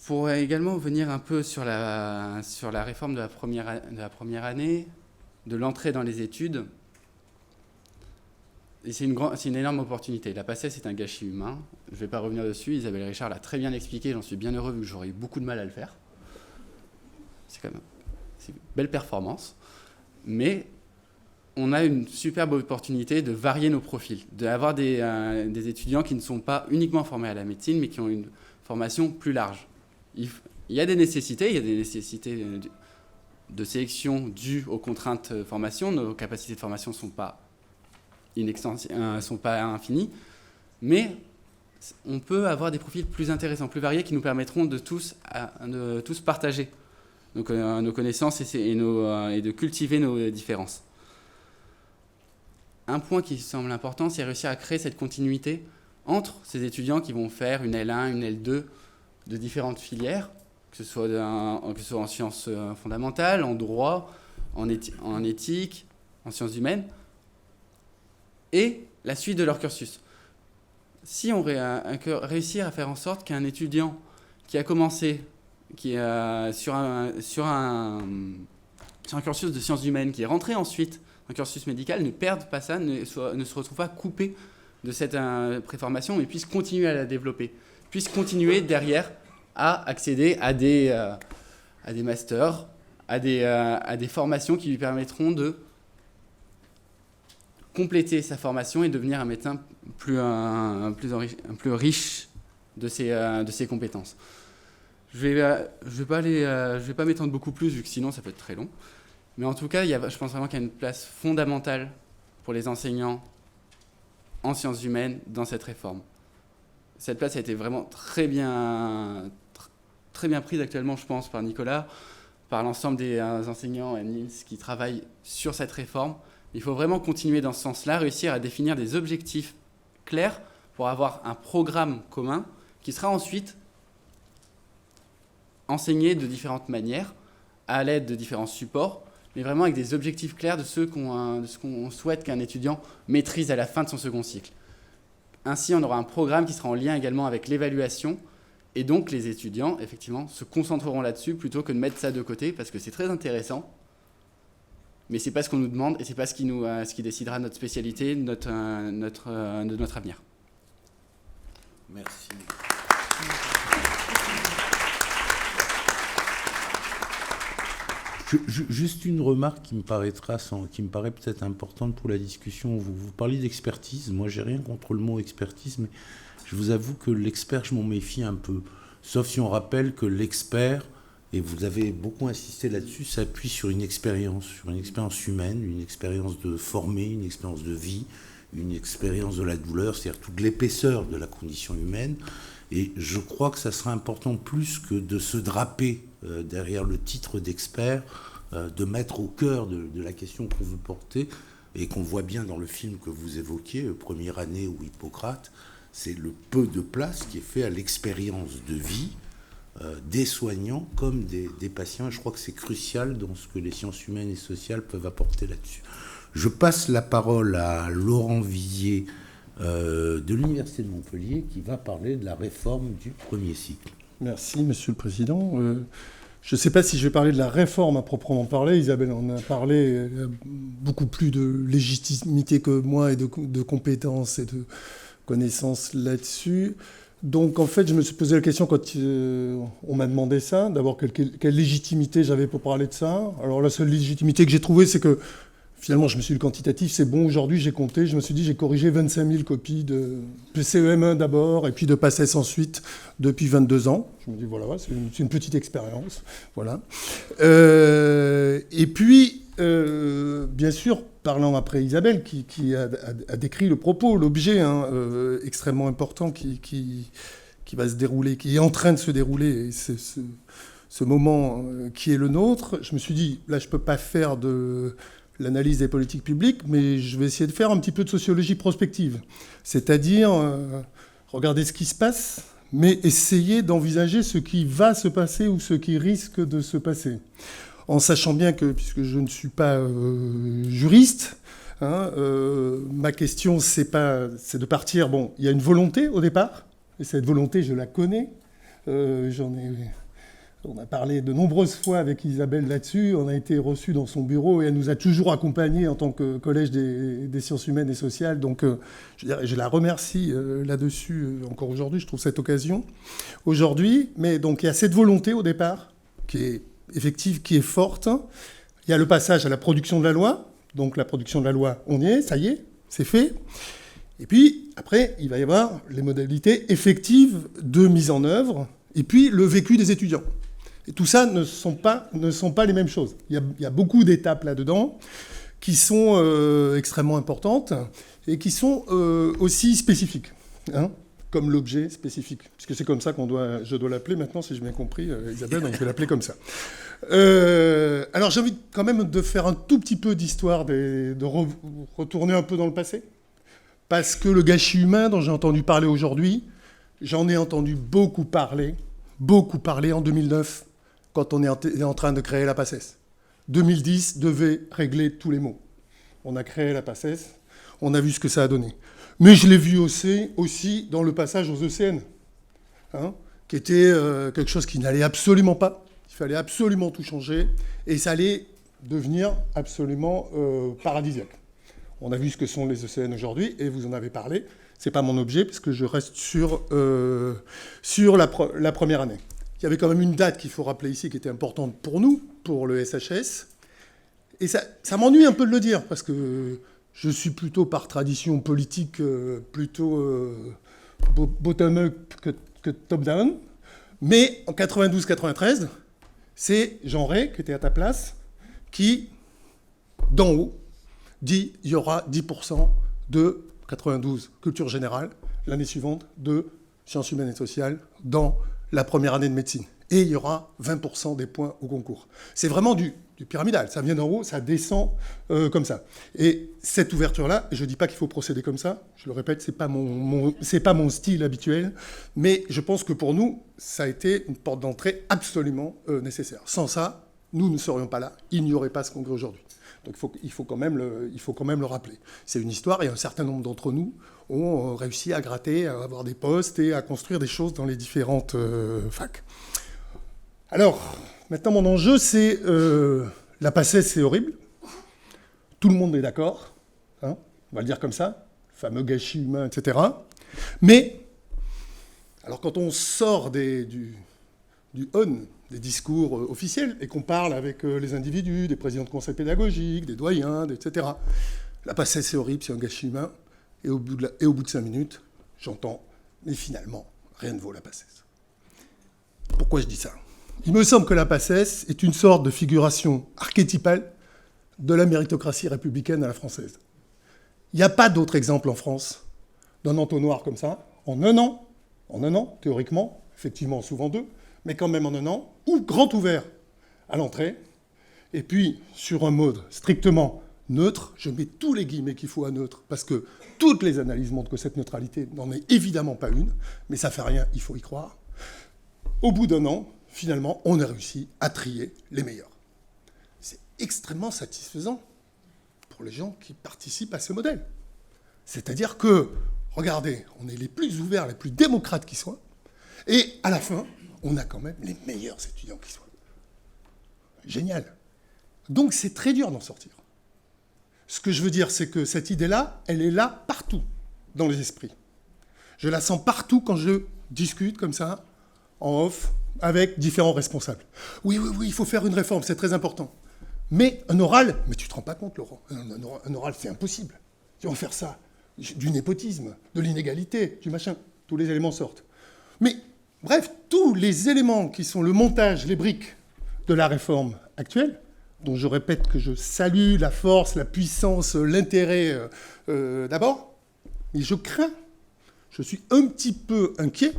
Pour également venir un peu sur la réforme de la première année, de l'entrée dans les études, et c'est une énorme opportunité. La PACES, c'est un gâchis humain. Je ne vais pas revenir dessus. Isabelle Richard l'a très bien expliqué. J'en suis bien heureux vu que j'aurais eu beaucoup de mal à le faire. C'est une belle performance. Mais on a une superbe opportunité de varier nos profils, d'avoir des étudiants qui ne sont pas uniquement formés à la médecine, mais qui ont une formation plus large. Il y a des nécessités de sélection dues aux contraintes de formation. Nos capacités de formation ne sont pas infinies, mais on peut avoir des profils plus intéressants, plus variés, qui nous permettront de tous partager nos connaissances et de cultiver nos différences. Un point qui semble important, c'est réussir à créer cette continuité entre ces étudiants qui vont faire une L1, une L2 de différentes filières, que ce soit en sciences fondamentales, en droit, en éthique, en sciences humaines, et la suite de leur cursus. Si on réussit à faire en sorte qu'un étudiant qui a commencé sur un cursus de sciences humaines, qui est rentré ensuite dans un cursus médical, ne perde pas ça, ne se retrouve pas coupé de cette préformation, mais puisse continuer à la développer, puisse continuer derrière à accéder à des masters, à des formations qui lui permettront de compléter sa formation et devenir un médecin plus riche de ses compétences. Je vais pas m'étendre beaucoup plus, vu que sinon ça peut être très long. Mais en tout cas, je pense vraiment qu'il y a une place fondamentale pour les enseignants en sciences humaines dans cette réforme. Cette place a été vraiment très bien prise actuellement, je pense, par Nicolas, par l'ensemble des enseignants et Nils qui travaillent sur cette réforme. Il faut vraiment continuer dans ce sens-là, réussir à définir des objectifs clairs pour avoir un programme commun qui sera ensuite enseigné de différentes manières, à l'aide de différents supports, mais vraiment avec des objectifs clairs de ce qu'on souhaite qu'un étudiant maîtrise à la fin de son second cycle. Ainsi, on aura un programme qui sera en lien également avec l'évaluation, et donc les étudiants, effectivement, se concentreront là-dessus plutôt que de mettre ça de côté, parce que c'est très intéressant, mais ce n'est pas ce qu'on nous demande, et ce n'est pas ce qui décidera notre spécialité, de notre avenir. Merci. Juste une remarque qui me paraît peut-être importante pour la discussion. Vous parliez d'expertise. Moi, j'ai rien contre le mot expertise, mais je vous avoue que l'expert, je m'en méfie un peu. Sauf si on rappelle que l'expert, et vous avez beaucoup insisté là-dessus, s'appuie sur une expérience humaine, une expérience de former, une expérience de vie, une expérience de la douleur, c'est-à-dire toute l'épaisseur de la condition humaine. Et je crois que ça sera important plus que de se draper derrière le titre d'expert, de mettre au cœur de la question qu'on veut porter, et qu'on voit bien dans le film que vous évoquiez, Première année ou Hippocrate, c'est le peu de place qui est fait à l'expérience de vie des soignants comme des patients. Et je crois que c'est crucial dans ce que les sciences humaines et sociales peuvent apporter là-dessus. Je passe la parole à Laurent Villiers de l'Université de Montpellier qui va parler de la réforme du premier cycle. Merci, Monsieur le Président. Je ne sais pas si je vais parler de la réforme à proprement parler. Isabelle en a parlé, elle a beaucoup plus de légitimité que moi et de compétences et de connaissances là-dessus. Donc, en fait, je me suis posé la question quand on m'a demandé ça. D'abord, quelle légitimité j'avais pour parler de ça. Alors, la seule légitimité que j'ai trouvée, c'est que finalement, je me suis dit, le quantitatif, c'est bon. Aujourd'hui, j'ai compté. Je me suis dit, j'ai corrigé 25 000 copies de CEM1 d'abord et puis de PACES ensuite depuis 22 ans. Je me dis, voilà, c'est une petite expérience. Voilà. Et puis, bien sûr, parlant après Isabelle, qui a décrit le propos, l'objet extrêmement important qui va se dérouler, qui est en train de se dérouler, et ce moment qui est le nôtre, je me suis dit, là, je ne peux pas faire de l'analyse des politiques publiques, mais je vais essayer de faire un petit peu de sociologie prospective. C'est-à-dire, regarder ce qui se passe, mais essayer d'envisager ce qui va se passer ou ce qui risque de se passer. En sachant bien que, puisque je ne suis pas juriste, ma question, c'est de partir... Bon, il y a une volonté au départ, et cette volonté, je la connais. On a parlé de nombreuses fois avec Isabelle là-dessus. On a été reçus dans son bureau et elle nous a toujours accompagnés en tant que collège des sciences humaines et sociales. Donc, je la remercie là-dessus encore aujourd'hui. Je trouve cette occasion aujourd'hui. Mais donc, il y a cette volonté au départ qui est effective, qui est forte. Il y a le passage à la production de la loi. Donc, la production de la loi, on y est, ça y est, c'est fait. Et puis, après, il va y avoir les modalités effectives de mise en œuvre et puis le vécu des étudiants. Et tout ça ne sont pas les mêmes choses. Il y a beaucoup d'étapes là-dedans qui sont extrêmement importantes et qui sont aussi spécifiques, comme l'objet spécifique. Puisque c'est comme ça je dois l'appeler maintenant, si j'ai bien compris, Isabelle, donc je vais l'appeler comme ça. Alors j'ai envie quand même de faire un tout petit peu d'histoire, de retourner un peu dans le passé. Parce que le gâchis humain dont j'ai entendu parler aujourd'hui, j'en ai entendu beaucoup parler en 2009, quand on est en train de créer la PACES. 2010 devait régler tous les maux. On a créé la PACES, on a vu ce que ça a donné. Mais je l'ai vu aussi dans le passage aux ECN, qui était quelque chose qui n'allait absolument pas. Il fallait absolument tout changer, et ça allait devenir absolument paradisiaque. On a vu ce que sont les ECN aujourd'hui, et vous en avez parlé. Ce n'est pas mon objet, parce que je reste sur la première année. Il y avait quand même une date qu'il faut rappeler ici, qui était importante pour nous, pour le SHS. Et ça m'ennuie un peu de le dire, parce que je suis plutôt, par tradition politique, plutôt bottom-up que top-down. Mais en 92-93, c'est Jean Rey, qui était à ta place, qui, d'en haut, dit il y aura 10% de 92 culture générale, l'année suivante, de sciences humaines et sociales, dans la première année de médecine. Et il y aura 20% des points au concours. C'est vraiment du pyramidal. Ça vient d'en haut, ça descend comme ça. Et cette ouverture-là, je ne dis pas qu'il faut procéder comme ça, je le répète, ce n'est pas mon style habituel, mais je pense que pour nous, ça a été une porte d'entrée absolument nécessaire. Sans ça, nous ne serions pas là, il n'y aurait pas ce congrès aujourd'hui. Donc il faut quand même le rappeler. C'est une histoire, et un certain nombre d'entre nous ont réussi à gratter, à avoir des postes et à construire des choses dans les différentes facs. Alors, maintenant, mon enjeu, c'est la PACES, c'est horrible. Tout le monde est d'accord, hein, on va le dire comme ça, le fameux gâchis humain, etc. Mais, alors quand on sort du on, des discours officiels, et qu'on parle avec les individus, des présidents de conseils pédagogiques, des doyens, etc., la PACES, c'est horrible, c'est un gâchis humain, et au bout de 5 minutes, j'entends, mais finalement, rien ne vaut la PACES. Pourquoi je dis ça ? Il me semble que la PACES est une sorte de figuration archétypale de la méritocratie républicaine à la française. Il n'y a pas d'autre exemple en France d'un entonnoir comme ça, en un an, théoriquement, effectivement souvent 2, mais quand même en un an, ou grand ouvert à l'entrée, et puis sur un mode strictement neutre, je mets tous les guillemets qu'il faut à neutre, parce que toutes les analyses montrent que cette neutralité n'en est évidemment pas une, mais ça ne fait rien, il faut y croire. Au bout d'un an, finalement, on a réussi à trier les meilleurs. C'est extrêmement satisfaisant pour les gens qui participent à ce modèle. C'est-à-dire que, regardez, on est les plus ouverts, les plus démocrates qui soient, et à la fin, on a quand même les meilleurs étudiants qui soient. Génial. Donc c'est très dur d'en sortir. Ce que je veux dire, c'est que cette idée-là, elle est là partout dans les esprits. Je la sens partout quand je discute comme ça, en off, avec différents responsables. Oui, il faut faire une réforme, c'est très important. Mais un oral, mais tu ne te rends pas compte, Laurent, un oral, c'est impossible. Tu vas faire ça, du népotisme, de l'inégalité, du machin, tous les éléments sortent. Mais, bref, tous les éléments qui sont le montage, les briques de la réforme actuelle, dont je répète que je salue la force, la puissance, l'intérêt d'abord, mais je crains, je suis un petit peu inquiet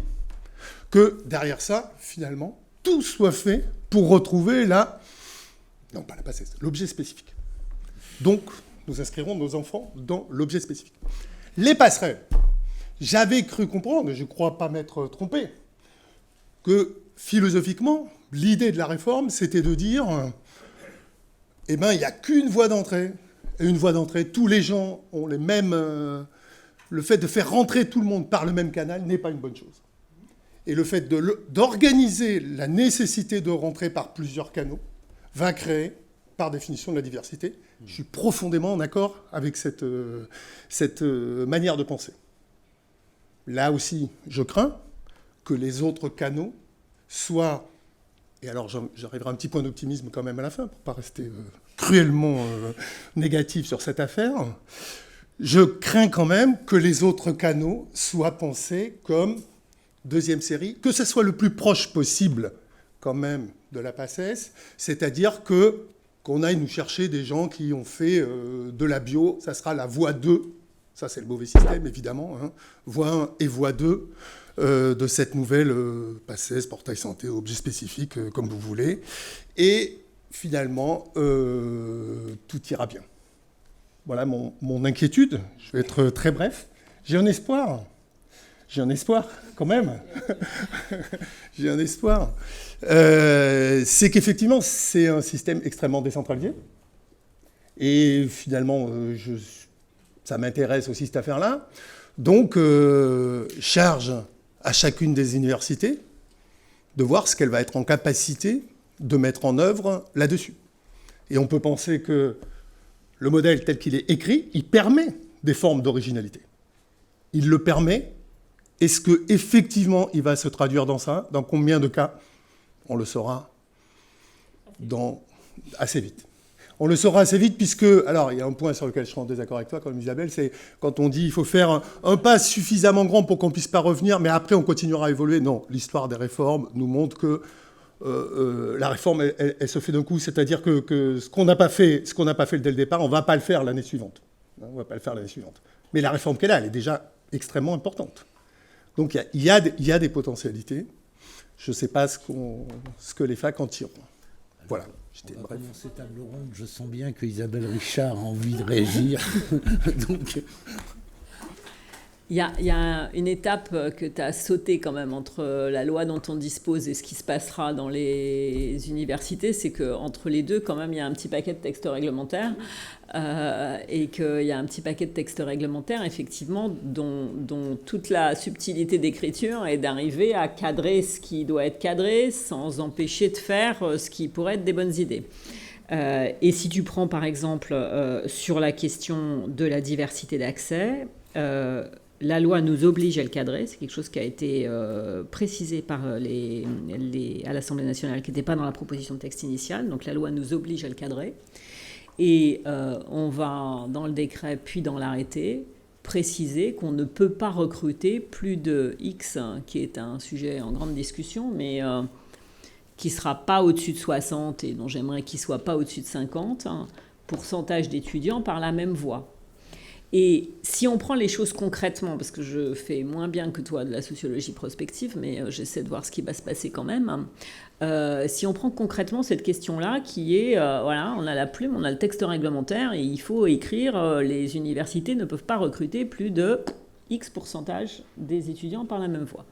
que derrière ça, finalement, tout soit fait pour retrouver non, pas la PACES, l'objet spécifique. Donc, nous inscrirons nos enfants dans l'objet spécifique. Les passerelles. J'avais cru comprendre, et je ne crois pas m'être trompé, que philosophiquement, l'idée de la réforme, c'était de dire, il n'y a qu'une voie d'entrée. Et une voie d'entrée, tous les gens ont les mêmes... le fait de faire rentrer tout le monde par le même canal n'est pas une bonne chose. Et le fait d'organiser la nécessité de rentrer par plusieurs canaux va créer, par définition, de la diversité. Je suis profondément en accord avec cette manière de penser. Là aussi, je crains que les autres canaux soient... Et alors, j'arriverai à un petit point d'optimisme quand même à la fin, pour ne pas rester cruellement négatif sur cette affaire. Je crains quand même que les autres canaux soient pensés comme deuxième série, que ce soit le plus proche possible quand même de la PACES, c'est-à-dire qu'on aille nous chercher des gens qui ont fait de la bio, ça sera la voie 2, ça c'est le mauvais système évidemment, hein, voie 1 et voie 2 de cette nouvelle PACES, portail santé, objet spécifique, comme vous voulez, et finalement tout ira bien. Voilà mon inquiétude, je vais être très bref. J'ai un espoir quand même. J'ai un espoir. C'est qu'effectivement, c'est un système extrêmement décentralisé. Et finalement, ça m'intéresse aussi cette affaire-là. Donc, charge à chacune des universités de voir ce qu'elle va être en capacité de mettre en œuvre là-dessus. Et on peut penser que le modèle tel qu'il est écrit, il permet des formes d'originalité. Il le permet. Est-ce qu'effectivement il va se traduire dans ça? Dans combien de cas? On le saura assez vite. On le saura assez vite puisque, alors il y a un point sur lequel je suis en désaccord avec toi, comme Isabelle, c'est quand on dit qu'il faut faire un pas suffisamment grand pour qu'on ne puisse pas revenir, mais après on continuera à évoluer. Non, l'histoire des réformes nous montre que la réforme, elle se fait d'un coup, c'est-à-dire que ce qu'on n'a pas fait dès le départ, on ne va pas le faire l'année suivante. On va pas le faire l'année suivante. Mais la réforme qu'elle a, elle est déjà extrêmement importante. Donc il y a des potentialités. Je ne sais pas ce que les facs en tireront. Voilà. On va commencer table ronde. Je sens bien que Isabelle Richard a envie de réagir. Donc... Il y a une étape que tu as sautée quand même entre la loi dont on dispose et ce qui se passera dans les universités, c'est qu'entre les deux, quand même, il y a un petit paquet de textes réglementaires et qu'il y a un petit paquet de textes réglementaires, effectivement, dont toute la subtilité d'écriture est d'arriver à cadrer ce qui doit être cadré sans empêcher de faire ce qui pourrait être des bonnes idées. Et si tu prends, par exemple, sur la question de la diversité d'accès, la loi nous oblige à le cadrer, c'est quelque chose qui a été précisé par à l'Assemblée nationale, qui n'était pas dans la proposition de texte initiale, donc la loi nous oblige à le cadrer. Et on va, dans le décret puis dans l'arrêté, préciser qu'on ne peut pas recruter plus de X, qui est un sujet en grande discussion, mais qui ne sera pas au-dessus de 60 et dont j'aimerais qu'il ne soit pas au-dessus de 50, pourcentage d'étudiants par la même voie. Et si on prend les choses concrètement, parce que je fais moins bien que toi de la sociologie prospective, mais j'essaie de voir ce qui va se passer quand même, si on prend concrètement cette question-là, qui est, voilà, on a la plume, on a le texte réglementaire, et il faut écrire, les universités ne peuvent pas recruter plus de X pourcentage des étudiants par la même voie.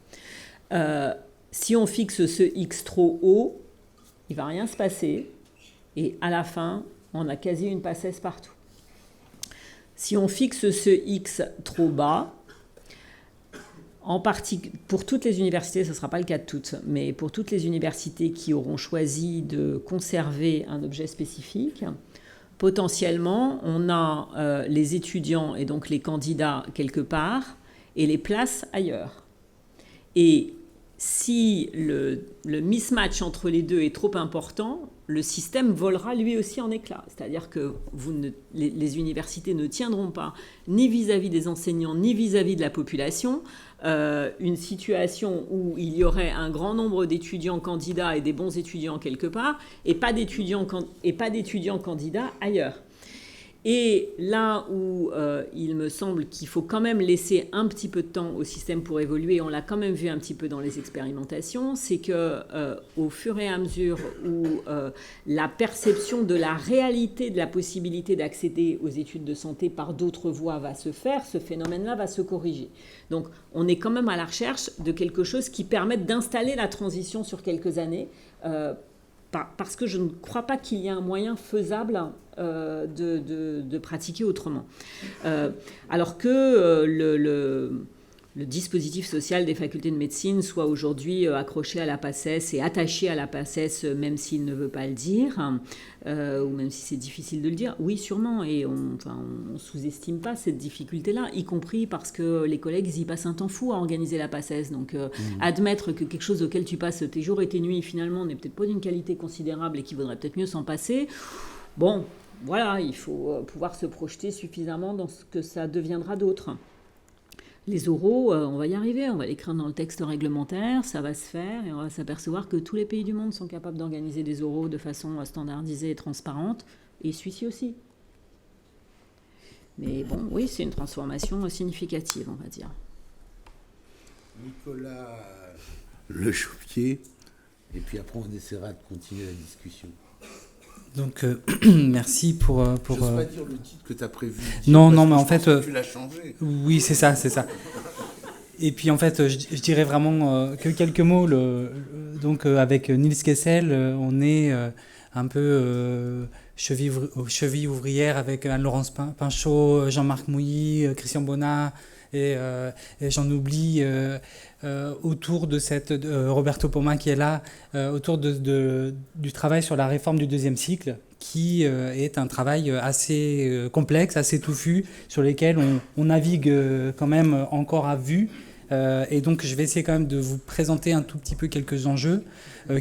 Si on fixe ce X trop haut, il ne va rien se passer, et à la fin, on a quasi une passesse partout. Si on fixe ce X trop bas, pour toutes les universités, ce ne sera pas le cas de toutes, mais pour toutes les universités qui auront choisi de conserver un objet spécifique, potentiellement, on a les étudiants et donc les candidats quelque part et les places ailleurs. Et si le mismatch entre les deux est trop important, le système volera lui aussi en éclats. C'est-à-dire que les universités ne tiendront pas, ni vis-à-vis des enseignants, ni vis-à-vis de la population, une situation où il y aurait un grand nombre d'étudiants candidats et des bons étudiants quelque part, et pas d'étudiants candidats ailleurs. Et là où il me semble qu'il faut quand même laisser un petit peu de temps au système pour évoluer, on l'a quand même vu un petit peu dans les expérimentations, c'est qu'au fur et à mesure où la perception de la réalité de la possibilité d'accéder aux études de santé par d'autres voies va se faire, ce phénomène-là va se corriger. Donc on est quand même à la recherche de quelque chose qui permette d'installer la transition sur quelques années, parce que je ne crois pas qu'il y ait un moyen faisable de pratiquer autrement. Alors que le dispositif social des facultés de médecine soit aujourd'hui accroché à la PACES et attaché à la PACES, même s'il ne veut pas le dire, ou même si c'est difficile de le dire, oui, sûrement, et on ne sous-estime pas cette difficulté-là, y compris parce que les collègues, ils y passent un temps fou à organiser la PACES. Donc, admettre que quelque chose auquel tu passes tes jours et tes nuits, finalement, n'est peut-être pas d'une qualité considérable et qu'il vaudrait peut-être mieux s'en passer, bon, voilà, il faut pouvoir se projeter suffisamment dans ce que ça deviendra d'autre. Les oraux, on va y arriver, on va l'écrire dans le texte réglementaire, ça va se faire et on va s'apercevoir que tous les pays du monde sont capables d'organiser des oraux de façon standardisée et transparente, et celui-ci aussi. Mais bon, oui, c'est une transformation significative, on va dire. Nicolas Le Chaupier, et puis après on essaiera de continuer la discussion. Donc, merci pour... Je n'ose pas dire le titre que tu as prévu. Non, mais en fait... Tu l'as changé. Oui, c'est ça. Et puis, en fait, je dirais vraiment que quelques mots. Donc, avec Nils Kessel, on est un peu cheville ouvrière avec Anne-Laurence Pinchot, Jean-Marc Mouilly, Christian Bonnat, et j'en oublie autour de cette Roberto Poma qui est là, autour du travail sur la réforme du deuxième cycle, qui est un travail assez complexe, assez touffu, sur lequel on navigue quand même encore à vue. Et donc je vais essayer quand même de vous présenter un tout petit peu quelques enjeux,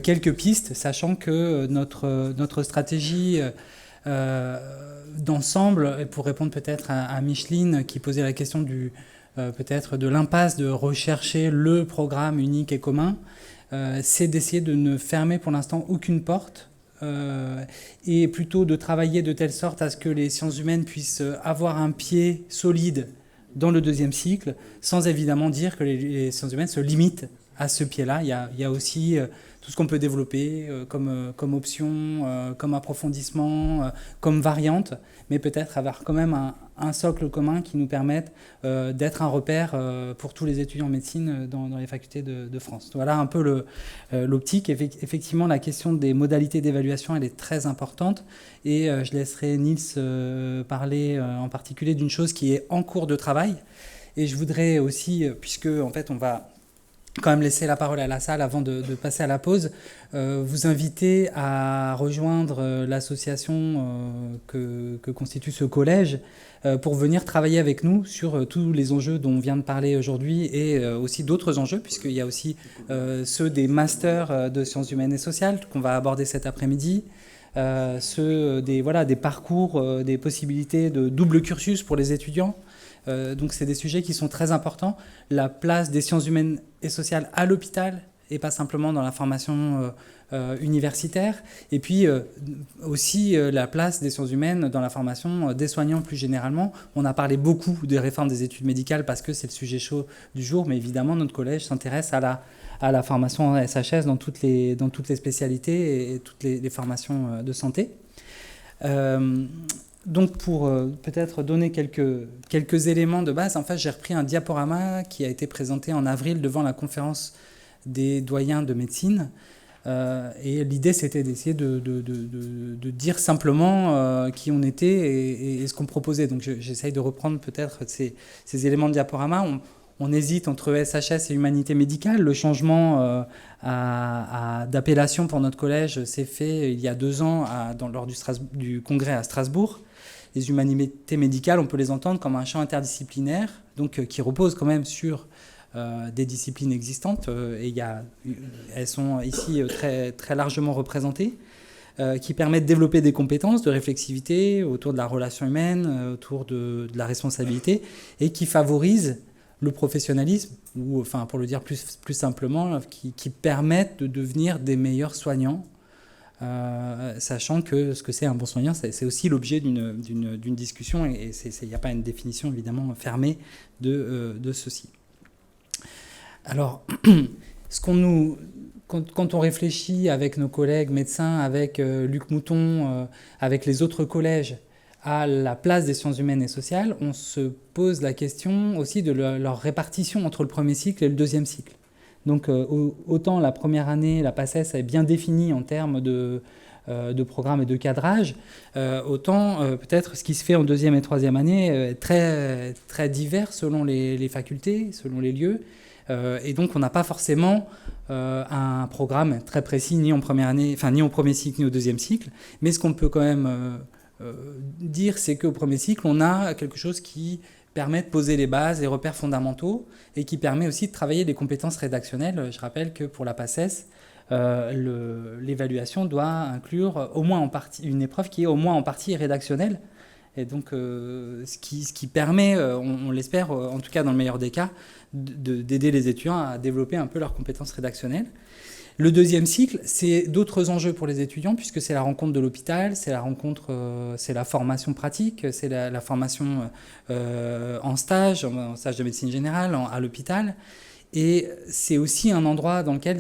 quelques pistes, sachant que notre stratégie d'ensemble, et pour répondre peut-être à Micheline qui posait la question peut-être de l'impasse de rechercher le programme unique et commun, c'est d'essayer de ne fermer pour l'instant aucune porte, et plutôt de travailler de telle sorte à ce que les sciences humaines puissent avoir un pied solide dans le deuxième cycle, sans évidemment dire que les sciences humaines se limitent à ce pied-là. Il y a aussi tout ce qu'on peut développer comme option, comme approfondissement, comme variante, mais peut-être avoir quand même un socle commun qui nous permette d'être un repère pour tous les étudiants en médecine dans les facultés de France. Voilà un peu l'optique. Effectivement, la question des modalités d'évaluation, elle est très importante, et je laisserai Niels parler en particulier d'une chose qui est en cours de travail. Et je voudrais aussi, puisque en fait on va quand même laisser la parole à la salle avant de passer à la pause, vous inviter à rejoindre l'association que constitue ce collège pour venir travailler avec nous sur tous les enjeux dont on vient de parler aujourd'hui, et aussi d'autres enjeux, puisqu'il y a aussi ceux des masters de sciences humaines et sociales qu'on va aborder cet après-midi, ceux des parcours, des possibilités de double cursus pour les étudiants. Donc c'est des sujets qui sont très importants. La place des sciences humaines et sociales à l'hôpital, et pas simplement dans la formation universitaire. Et puis aussi la place des sciences humaines dans la formation des soignants plus généralement. On a parlé beaucoup des réformes des études médicales parce que c'est le sujet chaud du jour, mais évidemment notre collège s'intéresse à la formation en SHS dans toutes les spécialités et toutes les formations de santé. Donc pour peut-être donner quelques éléments de base, en fait j'ai repris un diaporama qui a été présenté en avril devant la conférence des doyens de médecine, et l'idée c'était d'essayer de dire simplement qui on était et ce qu'on proposait. Donc j'essaye de reprendre peut-être ces éléments de diaporama. On hésite entre SHS et humanité médicale. Le changement d'appellation pour notre collège s'est fait il y a 2 ans lors du congrès à Strasbourg. Les humanités médicales, on peut les entendre comme un champ interdisciplinaire, donc qui repose quand même sur des disciplines existantes, et elles sont ici très, très largement représentées, qui permettent de développer des compétences de réflexivité autour de la relation humaine, autour de la responsabilité, et qui favorisent le professionnalisme, ou enfin pour le dire plus simplement, qui permettent de devenir des meilleurs soignants, sachant que ce que c'est un bon soignant, c'est aussi l'objet d'une discussion, et il n'y a pas une définition évidemment fermée de ceci. Alors, quand on réfléchit avec nos collègues médecins, avec Luc Mouton, avec les autres collèges, à la place des sciences humaines et sociales, on se pose la question aussi de leur répartition entre le premier cycle et le deuxième cycle. Donc autant la première année, la PACES est bien définie en termes de programme et de cadrage, autant peut-être ce qui se fait en deuxième et troisième année est très, très divers selon les facultés, selon les lieux, et donc on n'a pas forcément un programme très précis ni en première année, enfin ni au premier cycle ni au deuxième cycle, mais ce qu'on peut quand même dire, c'est qu'au premier cycle, on a quelque chose qui permet de poser les bases, les repères fondamentaux, et qui permet aussi de travailler les compétences rédactionnelles. Je rappelle que pour la PACES, l'évaluation doit inclure au moins en partie une épreuve qui est au moins en partie rédactionnelle, et donc ce qui permet, on l'espère, en tout cas dans le meilleur des cas, d'aider les étudiants à développer un peu leurs compétences rédactionnelles. Le deuxième cycle, c'est d'autres enjeux pour les étudiants, puisque c'est la rencontre de l'hôpital, c'est la formation pratique, c'est la formation en stage de médecine générale, à l'hôpital. Et c'est aussi un endroit dans lequel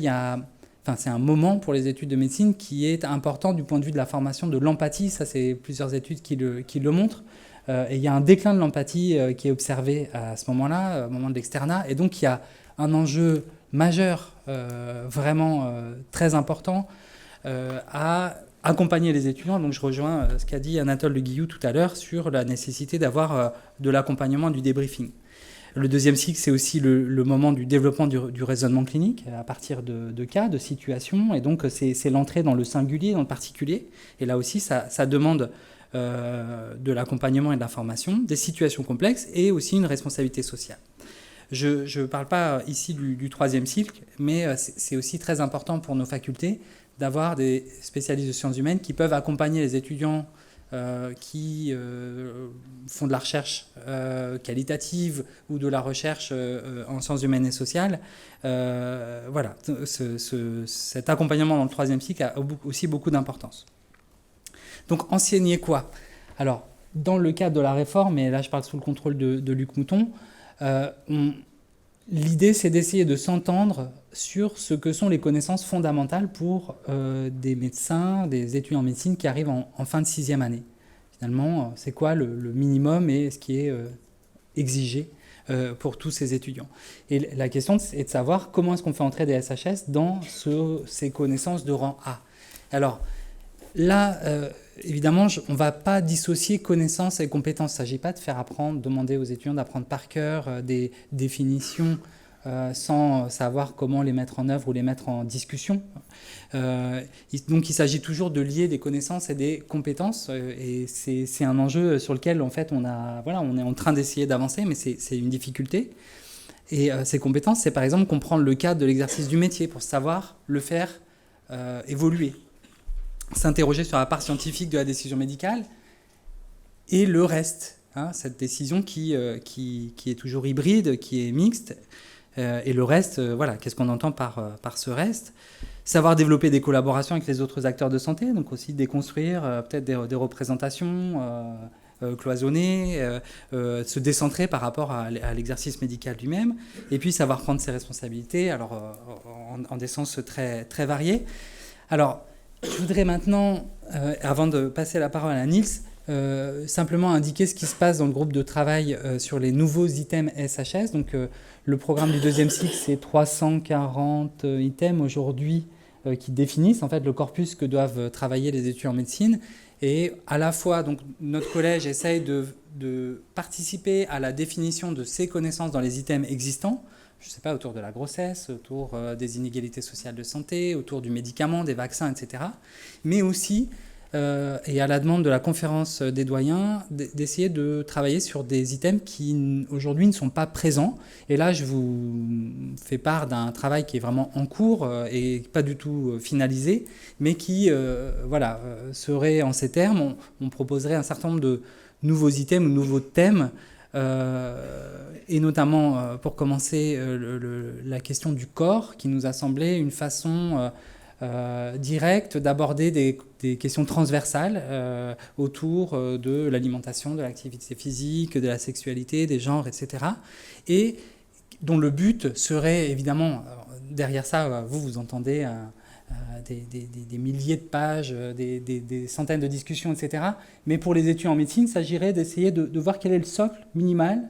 c'est un moment pour les études de médecine qui est important du point de vue de la formation de l'empathie. Ça, c'est plusieurs études qui le montrent. Et il y a un déclin de l'empathie qui est observé à ce moment-là, au moment de l'externat. Et donc, il y a un enjeu majeur, vraiment très important, à accompagner les étudiants. Donc je rejoins ce qu'a dit Anatole Le Guillou tout à l'heure sur la nécessité d'avoir de l'accompagnement, du débriefing. Le deuxième cycle, c'est aussi le moment du développement du raisonnement clinique à partir de cas, de situations. Et donc, c'est l'entrée dans le singulier, dans le particulier. Et là aussi, ça demande de l'accompagnement et de la formation, des situations complexes et aussi une responsabilité sociale. Je ne parle pas ici du troisième cycle, mais c'est aussi très important pour nos facultés d'avoir des spécialistes de sciences humaines qui peuvent accompagner les étudiants qui font de la recherche qualitative ou de la recherche en sciences humaines et sociales. Voilà, cet accompagnement dans le troisième cycle a aussi beaucoup d'importance. Donc, enseigner quoi? Alors, dans le cadre de la réforme, et là je parle sous le contrôle de Luc Mouton, l'idée c'est d'essayer de s'entendre sur ce que sont les connaissances fondamentales pour des médecins, des étudiants en médecine qui arrivent en fin de 6e année. Finalement, c'est quoi le minimum et ce qui est exigé pour tous ces étudiants. Et la question est de savoir comment est-ce qu'on fait entrer des SHS dans ces connaissances de rang A. Alors là, évidemment, on ne va pas dissocier connaissances et compétences. Il ne s'agit pas de faire apprendre, demander aux étudiants d'apprendre par cœur des définitions sans savoir comment les mettre en œuvre ou les mettre en discussion. Donc il s'agit toujours de lier des connaissances et des compétences, et c'est un enjeu sur lequel en fait on est en train d'essayer d'avancer, mais c'est une difficulté. Et ces compétences, c'est par exemple comprendre le cadre de l'exercice du métier pour savoir le faire évoluer, s'interroger sur la part scientifique de la décision médicale et le reste, cette décision qui est toujours hybride, qui est mixte. Et le reste, voilà, qu'est-ce qu'on entend par ce reste? Savoir développer des collaborations avec les autres acteurs de santé, donc aussi déconstruire peut-être des représentations cloisonnées, se décentrer par rapport à l'exercice médical lui-même, et puis savoir prendre ses responsabilités, alors en des sens très, très variés. Alors, je voudrais maintenant, avant de passer la parole à Niels, simplement indiquer ce qui se passe dans le groupe de travail sur les nouveaux items SHS. Donc, le programme du deuxième cycle, c'est 340 items aujourd'hui qui définissent en fait le corpus que doivent travailler les étudiants en médecine. Et à la fois, donc, notre collège essaye de participer à la définition de ces connaissances dans les items existants, je ne sais pas, autour de la grossesse, autour des inégalités sociales de santé, autour du médicament, des vaccins, etc. Mais aussi, et à la demande de la conférence des doyens, d'essayer de travailler sur des items qui aujourd'hui ne sont pas présents. Et là, je vous fais part d'un travail qui est vraiment en cours et pas du tout finalisé, mais qui serait en ces termes. On proposerait un certain nombre de nouveaux items ou nouveaux thèmes, et notamment, pour commencer, la question du corps, qui nous a semblé une façon directe d'aborder des questions transversales autour de l'alimentation, de l'activité physique, de la sexualité, des genres, etc. Et dont le but serait évidemment, derrière ça, vous entendez des milliers de pages, des centaines de discussions, etc. Mais pour les étudiants en médecine, il s'agirait d'essayer de voir quel est le socle minimal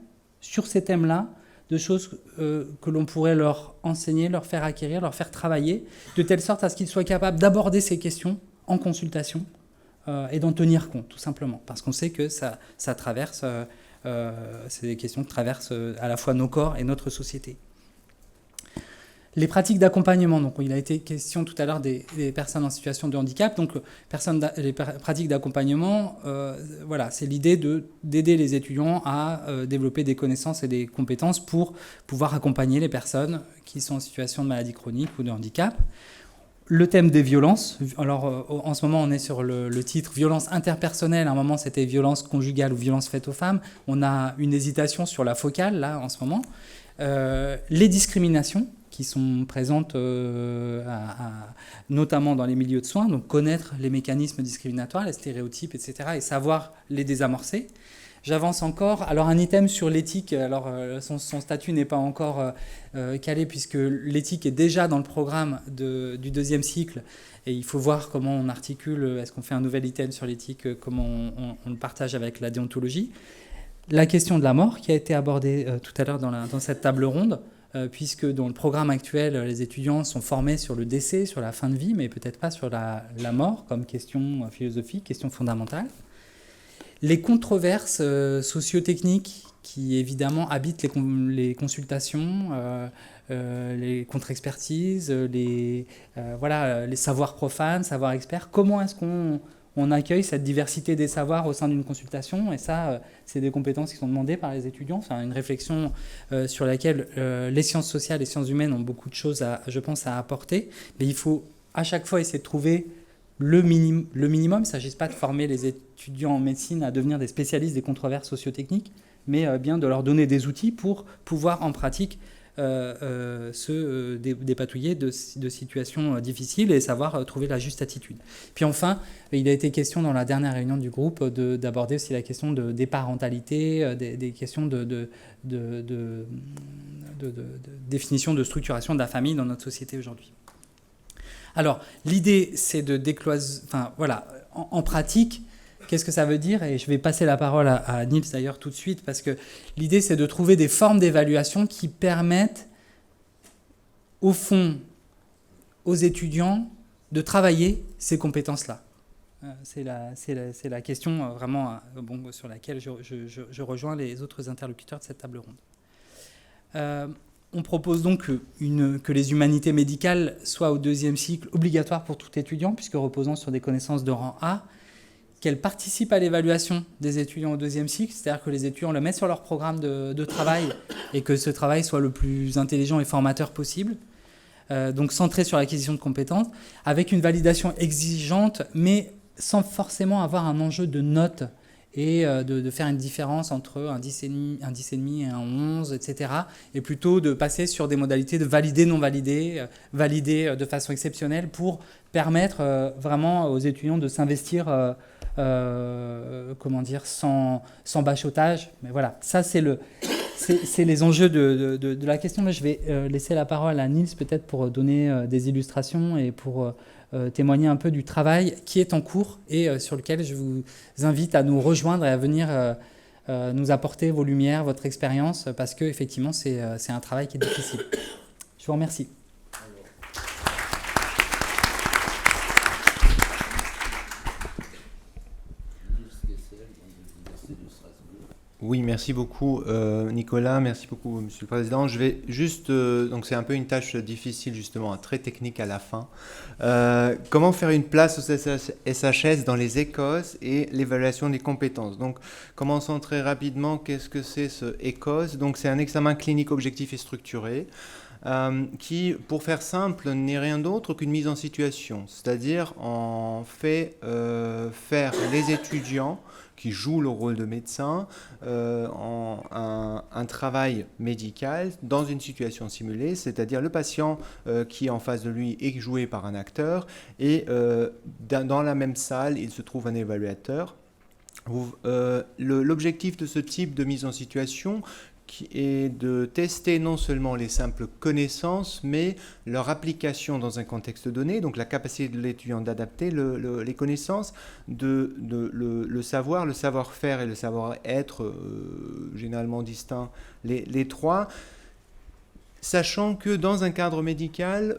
sur ces thèmes-là, de choses que l'on pourrait leur enseigner, leur faire acquérir, leur faire travailler, de telle sorte à ce qu'ils soient capables d'aborder ces questions en consultation et d'en tenir compte, tout simplement. Parce qu'on sait que ça traverse, c'est des questions qui traversent à la fois nos corps et notre société. Les pratiques d'accompagnement, donc il a été question tout à l'heure des personnes en situation de handicap, donc les pratiques d'accompagnement, c'est l'idée d'aider les étudiants à développer des connaissances et des compétences pour pouvoir accompagner les personnes qui sont en situation de maladie chronique ou de handicap. Le thème des violences, alors en ce moment on est sur le titre violence interpersonnelle, à un moment c'était violence conjugale ou violence faite aux femmes, on a une hésitation sur la focale là en ce moment. Les discriminations qui sont présentes notamment dans les milieux de soins, donc connaître les mécanismes discriminatoires, les stéréotypes, etc., et savoir les désamorcer. J'avance encore. Alors un item sur l'éthique, alors son statut n'est pas encore calé puisque l'éthique est déjà dans le programme du deuxième cycle et il faut voir comment on articule, est-ce qu'on fait un nouvel item sur l'éthique, comment on le partage avec la déontologie. La question de la mort qui a été abordée tout à l'heure dans cette table ronde, puisque dans le programme actuel, les étudiants sont formés sur le décès, sur la fin de vie, mais peut-être pas sur la mort comme question philosophique, question fondamentale. Les controverses socio-techniques qui évidemment habitent les consultations, les contre-expertises, les savoirs profanes, savoirs experts. Comment est-ce qu'on accueille cette diversité des savoirs au sein d'une consultation? Et ça, c'est des compétences qui sont demandées par les étudiants. Enfin, une réflexion sur laquelle les sciences sociales et les sciences humaines ont beaucoup de choses, je pense, à apporter. Mais il faut à chaque fois essayer de trouver le minimum. Il ne s'agit pas de former les étudiants en médecine à devenir des spécialistes des controverses socio-techniques, mais bien de leur donner des outils pour pouvoir en pratique se dépatouiller de situations difficiles et savoir trouver la juste attitude. Puis enfin, il a été question dans la dernière réunion du groupe d'aborder aussi la question des parentalités, des questions de définition de structuration de la famille dans notre société aujourd'hui. Alors, l'idée, c'est de décloisonner... Enfin, voilà, en pratique, qu'est-ce que ça veut dire? Et je vais passer la parole à Niels d'ailleurs tout de suite, parce que l'idée, c'est de trouver des formes d'évaluation qui permettent, au fond, aux étudiants de travailler ces compétences-là. C'est la question vraiment sur laquelle je rejoins les autres interlocuteurs de cette table ronde. On propose donc que les humanités médicales soient au 2e cycle obligatoires pour tout étudiant, puisque reposant sur des connaissances de rang A, qu'elles participent à l'évaluation des étudiants au 2e cycle, c'est-à-dire que les étudiants le mettent sur leur programme de travail et que ce travail soit le plus intelligent et formateur possible, donc centré sur l'acquisition de compétences, avec une validation exigeante, mais sans forcément avoir un enjeu de notes et de faire une différence entre un 10,5 et un 11, etc. Et plutôt de passer sur des modalités de valider, non valider, valider de façon exceptionnelle pour permettre vraiment aux étudiants de s'investir sans bachotage. Mais voilà, ça c'est les enjeux de la question. Là, je vais laisser la parole à Niels peut-être pour donner des illustrations et pour témoigner un peu du travail qui est en cours et sur lequel je vous invite à nous rejoindre et à venir nous apporter vos lumières, votre expérience, parce qu'effectivement, c'est un travail qui est difficile. Je vous remercie. Oui, merci beaucoup Nicolas, merci beaucoup Monsieur le Président. Je vais juste, donc c'est un peu une tâche difficile justement, très technique à la fin. Comment faire une place au SHS dans les ECOS et l'évaluation des compétences. Donc commençons très rapidement, qu'est-ce que c'est ce ECOS? Donc c'est un examen clinique objectif et structuré. Qui, pour faire simple, n'est rien d'autre qu'une mise en situation. C'est-à-dire, on fait faire les étudiants qui jouent le rôle de médecin un travail médical dans une situation simulée, c'est-à-dire le patient qui est en face de lui est joué par un acteur et dans la même salle, il se trouve un évaluateur. L'objectif de ce type de mise en situation qui est de tester non seulement les simples connaissances, mais leur application dans un contexte donné, donc la capacité de l'étudiant d'adapter les connaissances, le savoir-faire et le savoir-être, généralement distincts, les trois, sachant que dans un cadre médical,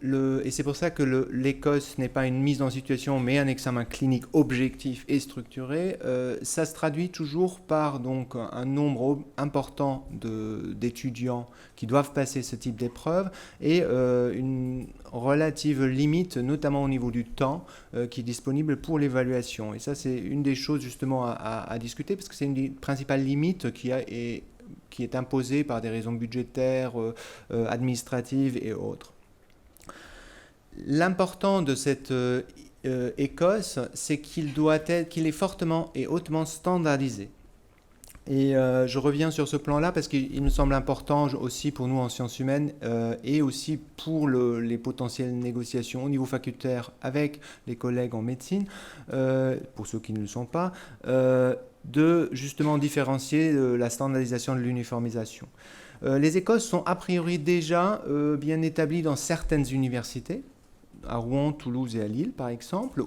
et c'est pour ça que l'ECOS n'est pas une mise en situation, mais un examen clinique objectif et structuré, ça se traduit toujours par donc, un nombre important d'étudiants qui doivent passer ce type d'épreuve et une relative limite, notamment au niveau du temps, qui est disponible pour l'évaluation. Et ça, c'est une des choses justement à discuter, parce que c'est une des principales limites qui est imposée par des raisons budgétaires, administratives et autres. L'important de cette ECOS, c'est qu'il est fortement et hautement standardisé. Et je reviens sur ce plan-là parce qu'il me semble important aussi pour nous en sciences humaines et aussi pour les potentielles négociations au niveau facultaire avec les collègues en médecine, pour ceux qui ne le sont pas, de justement différencier la standardisation de l'uniformisation. Les ECOS sont a priori déjà bien établies dans certaines universités, à Rouen, Toulouse et à Lille par exemple,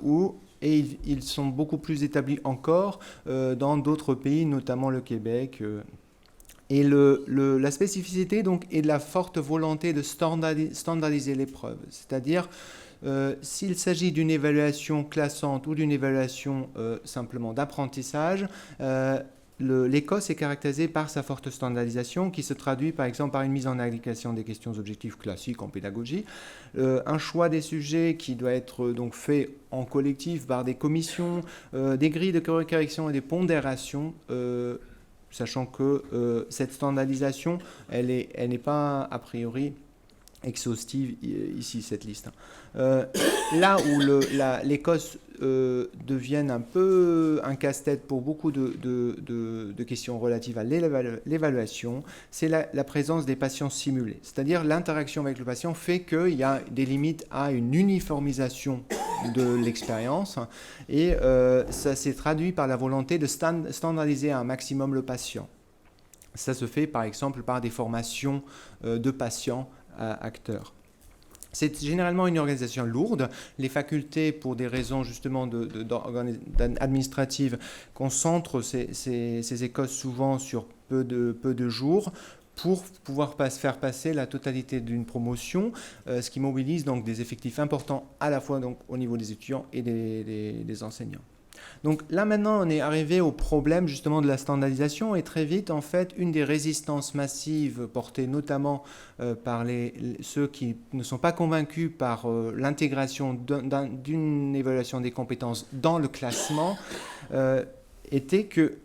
et ils sont beaucoup plus établis encore dans d'autres pays, notamment le Québec. Et la spécificité donc, est de la forte volonté de standardiser l'épreuve, c'est-à-dire s'il s'agit d'une évaluation classante ou d'une évaluation simplement d'apprentissage, l'Écosse est caractérisée par sa forte standardisation qui se traduit par exemple par une mise en application des questions objectives classiques en pédagogie, un choix des sujets qui doit être donc fait en collectif par des commissions, des grilles de correction et des pondérations, sachant que cette standardisation, elle n'est pas a priori exhaustive ici, cette liste. Là où l'Écosse devient un peu un casse-tête pour beaucoup de questions relatives à l'évaluation, c'est la présence des patients simulés. C'est-à-dire l'interaction avec le patient fait qu'il y a des limites à une uniformisation de l'expérience et ça s'est traduit par la volonté de standardiser un maximum le patient. Ça se fait par exemple par des formations de patients acteurs. C'est généralement une organisation lourde. Les facultés, pour des raisons justement administratives, concentrent ces écoles souvent sur peu de jours pour pouvoir faire passer la totalité d'une promotion, ce qui mobilise donc des effectifs importants à la fois donc, au niveau des étudiants et des enseignants. Donc là maintenant on est arrivé au problème justement de la standardisation et très vite en fait une des résistances massives portées notamment par ceux qui ne sont pas convaincus par l'intégration d'une évaluation des compétences dans le classement était que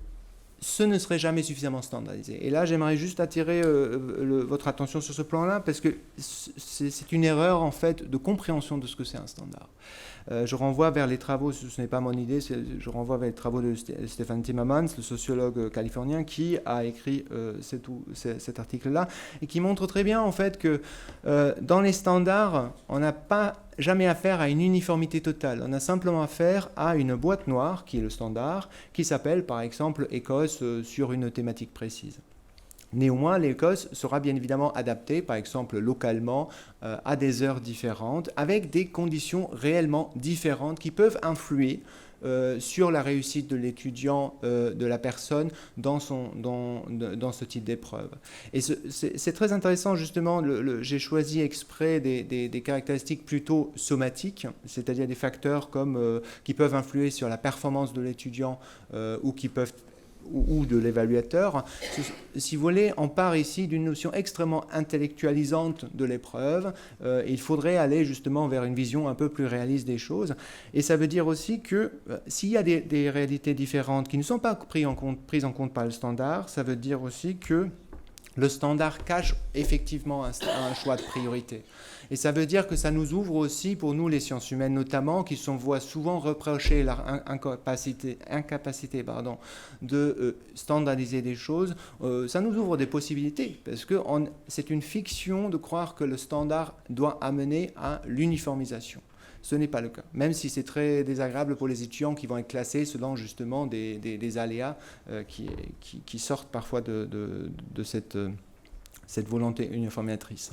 ce ne serait jamais suffisamment standardisé. Et là j'aimerais juste attirer votre attention sur ce plan-là parce que c'est une erreur en fait de compréhension de ce que c'est un standard. Je renvoie vers les travaux, ce n'est pas mon idée, je renvoie vers les travaux de Stephen Timmermans, le sociologue californien, qui a écrit cet article-là, et qui montre très bien en fait que dans les standards, on n'a pas jamais affaire à une uniformité totale. On a simplement affaire à une boîte noire, qui est le standard, qui s'appelle par exemple Écosse sur une thématique précise. Néanmoins, l'Écosse sera bien évidemment adaptée, par exemple localement, à des heures différentes, avec des conditions réellement différentes qui peuvent influer sur la réussite de l'étudiant, de la personne, dans ce type d'épreuve. Et c'est très intéressant, justement, j'ai choisi exprès des caractéristiques plutôt somatiques, c'est-à-dire des facteurs qui peuvent influer sur la performance de l'étudiant ou de l'évaluateur. Si vous voulez, on part ici d'une notion extrêmement intellectualisante de l'épreuve. Il faudrait aller justement vers une vision un peu plus réaliste des choses. Et ça veut dire aussi que s'il y a des réalités différentes qui ne sont pas prises en compte par le standard, ça veut dire aussi que le standard cache effectivement un choix de priorité. Et ça veut dire que ça nous ouvre aussi, pour nous les sciences humaines notamment, qui se voient souvent reprocher leur incapacité de standardiser des choses, ça nous ouvre des possibilités, parce que c'est une fiction de croire que le standard doit amener à l'uniformisation. Ce n'est pas le cas, même si c'est très désagréable pour les étudiants qui vont être classés selon justement des aléas qui sortent parfois de cette volonté uniformisatrice.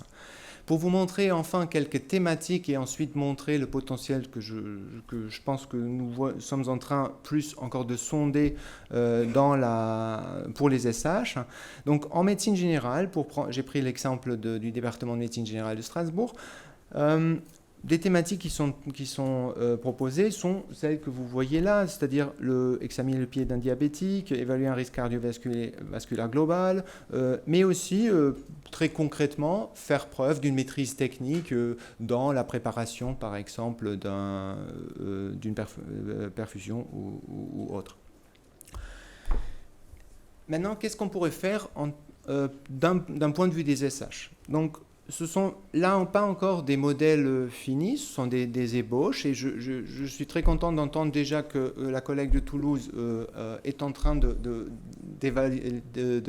Pour vous montrer enfin quelques thématiques et ensuite montrer le potentiel que je pense que nous sommes en train plus encore de sonder pour les SH. Donc en médecine générale, j'ai pris l'exemple du département de médecine générale de Strasbourg. Des thématiques qui sont proposées sont celles que vous voyez là, c'est-à-dire examiner le pied d'un diabétique, évaluer un risque cardiovasculaire global, mais aussi très concrètement faire preuve d'une maîtrise technique dans la préparation, par exemple, d'une perfusion ou autre. Maintenant, qu'est-ce qu'on pourrait faire d'un point de vue des SH ? Donc, ce sont là pas encore des modèles finis, ce sont des ébauches et je suis très content d'entendre déjà que la collègue de Toulouse est en train de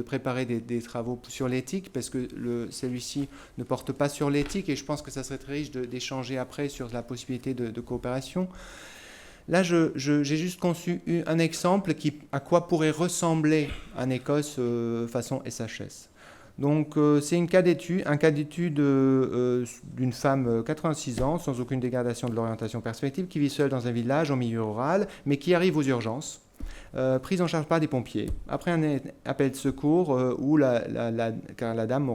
préparer des travaux sur l'éthique parce que celui-ci ne porte pas sur l'éthique et je pense que ça serait très riche d'échanger après sur la possibilité de coopération. Là, j'ai juste conçu un exemple à quoi pourrait ressembler un Écosse façon SHS. Donc, c'est un cas d'étude d'une femme 86 ans, sans aucune dégradation de l'orientation perspective, qui vit seule dans un village en milieu rural, mais qui arrive aux urgences, prise en charge par des pompiers. Après un appel de secours car la dame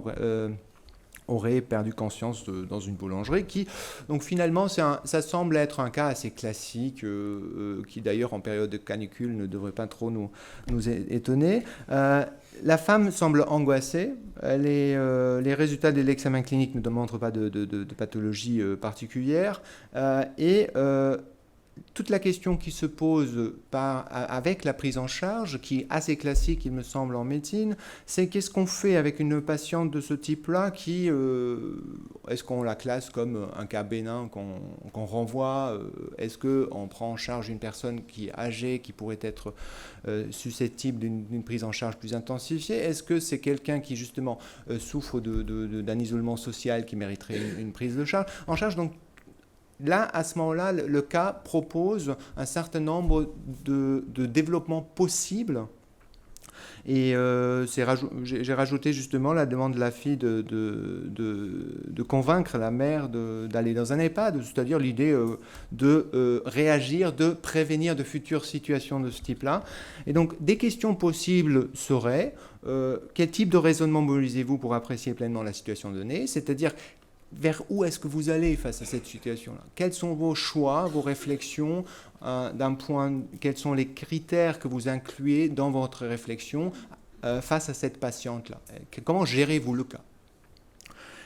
aurait perdu conscience dans une boulangerie, donc finalement ça semble être un cas assez classique, qui d'ailleurs en période de canicule ne devrait pas trop nous étonner. La femme semble angoissée, les résultats de l'examen clinique ne démontrent pas de pathologie particulière, et toute la question qui se pose avec la prise en charge, qui est assez classique, il me semble, en médecine, c'est qu'est-ce qu'on fait avec une patiente de ce type-là est-ce qu'on la classe comme un cas bénin qu'on renvoie? Est-ce qu'on prend en charge une personne qui est âgée, qui pourrait être susceptible d'une prise en charge plus intensifiée? Est-ce que c'est quelqu'un qui, justement, souffre d'un isolement social qui mériterait une prise en charge? Donc, là, à ce moment-là, le cas propose un certain nombre de développements possibles. Et j'ai rajouté justement la demande de la fille de convaincre la mère d'aller dans un EHPAD, c'est-à-dire l'idée de réagir, de prévenir de futures situations de ce type-là. Et donc, des questions possibles seraient quel type de raisonnement mobilisez-vous pour apprécier pleinement la situation donnée, c'est-à-dire vers où est-ce que vous allez face à cette situation-là? Quels sont vos choix, vos réflexions quels sont les critères que vous incluez dans votre réflexion face à cette patiente-là? Comment gérez-vous le cas?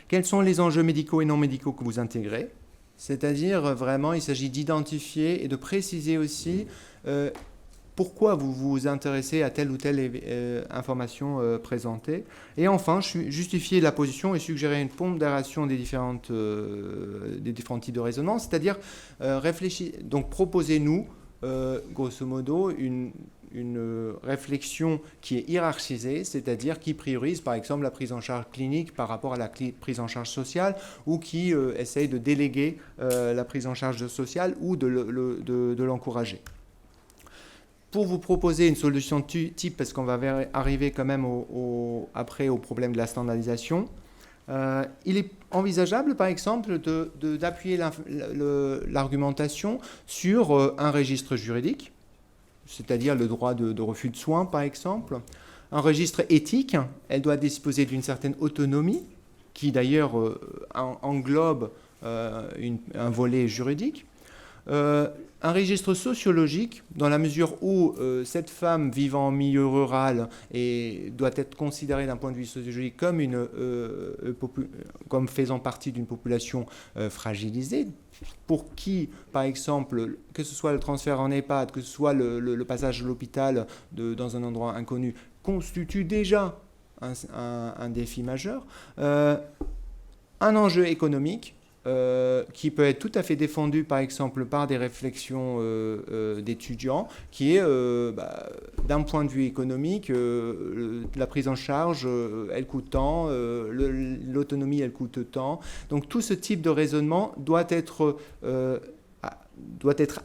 Quels sont les enjeux médicaux et non médicaux que vous intégrez? C'est-à-dire, vraiment, il s'agit d'identifier et de préciser aussi pourquoi vous vous intéressez à telle ou telle information présentée. Et enfin, justifier la position et suggérer une pondération des différents types de raisonnement, c'est-à-dire donc proposez-nous, grosso modo, une réflexion qui est hiérarchisée, c'est-à-dire qui priorise par exemple la prise en charge clinique par rapport à la prise en charge sociale, ou qui essaye de déléguer la prise en charge sociale ou de l'encourager. Pour vous proposer une solution type, parce qu'on va arriver quand même après au problème de la standardisation, il est envisageable, par exemple, d'appuyer l'argumentation sur un registre juridique, c'est-à-dire le droit de refus de soins, par exemple. Un registre éthique, elle doit disposer d'une certaine autonomie, qui d'ailleurs englobe un volet juridique. Un registre sociologique, dans la mesure où cette femme vivant en milieu rural doit être considérée d'un point de vue sociologique comme faisant partie d'une population fragilisée, pour qui, par exemple, que ce soit le transfert en EHPAD, que ce soit le passage à l'hôpital dans un endroit inconnu, constitue déjà un défi majeur. Un enjeu économique, qui peut être tout à fait défendu, par exemple, par des réflexions d'étudiants, qui est, d'un point de vue économique, la prise en charge, elle coûte tant, l'autonomie, elle coûte tant. Donc tout ce type de raisonnement doit être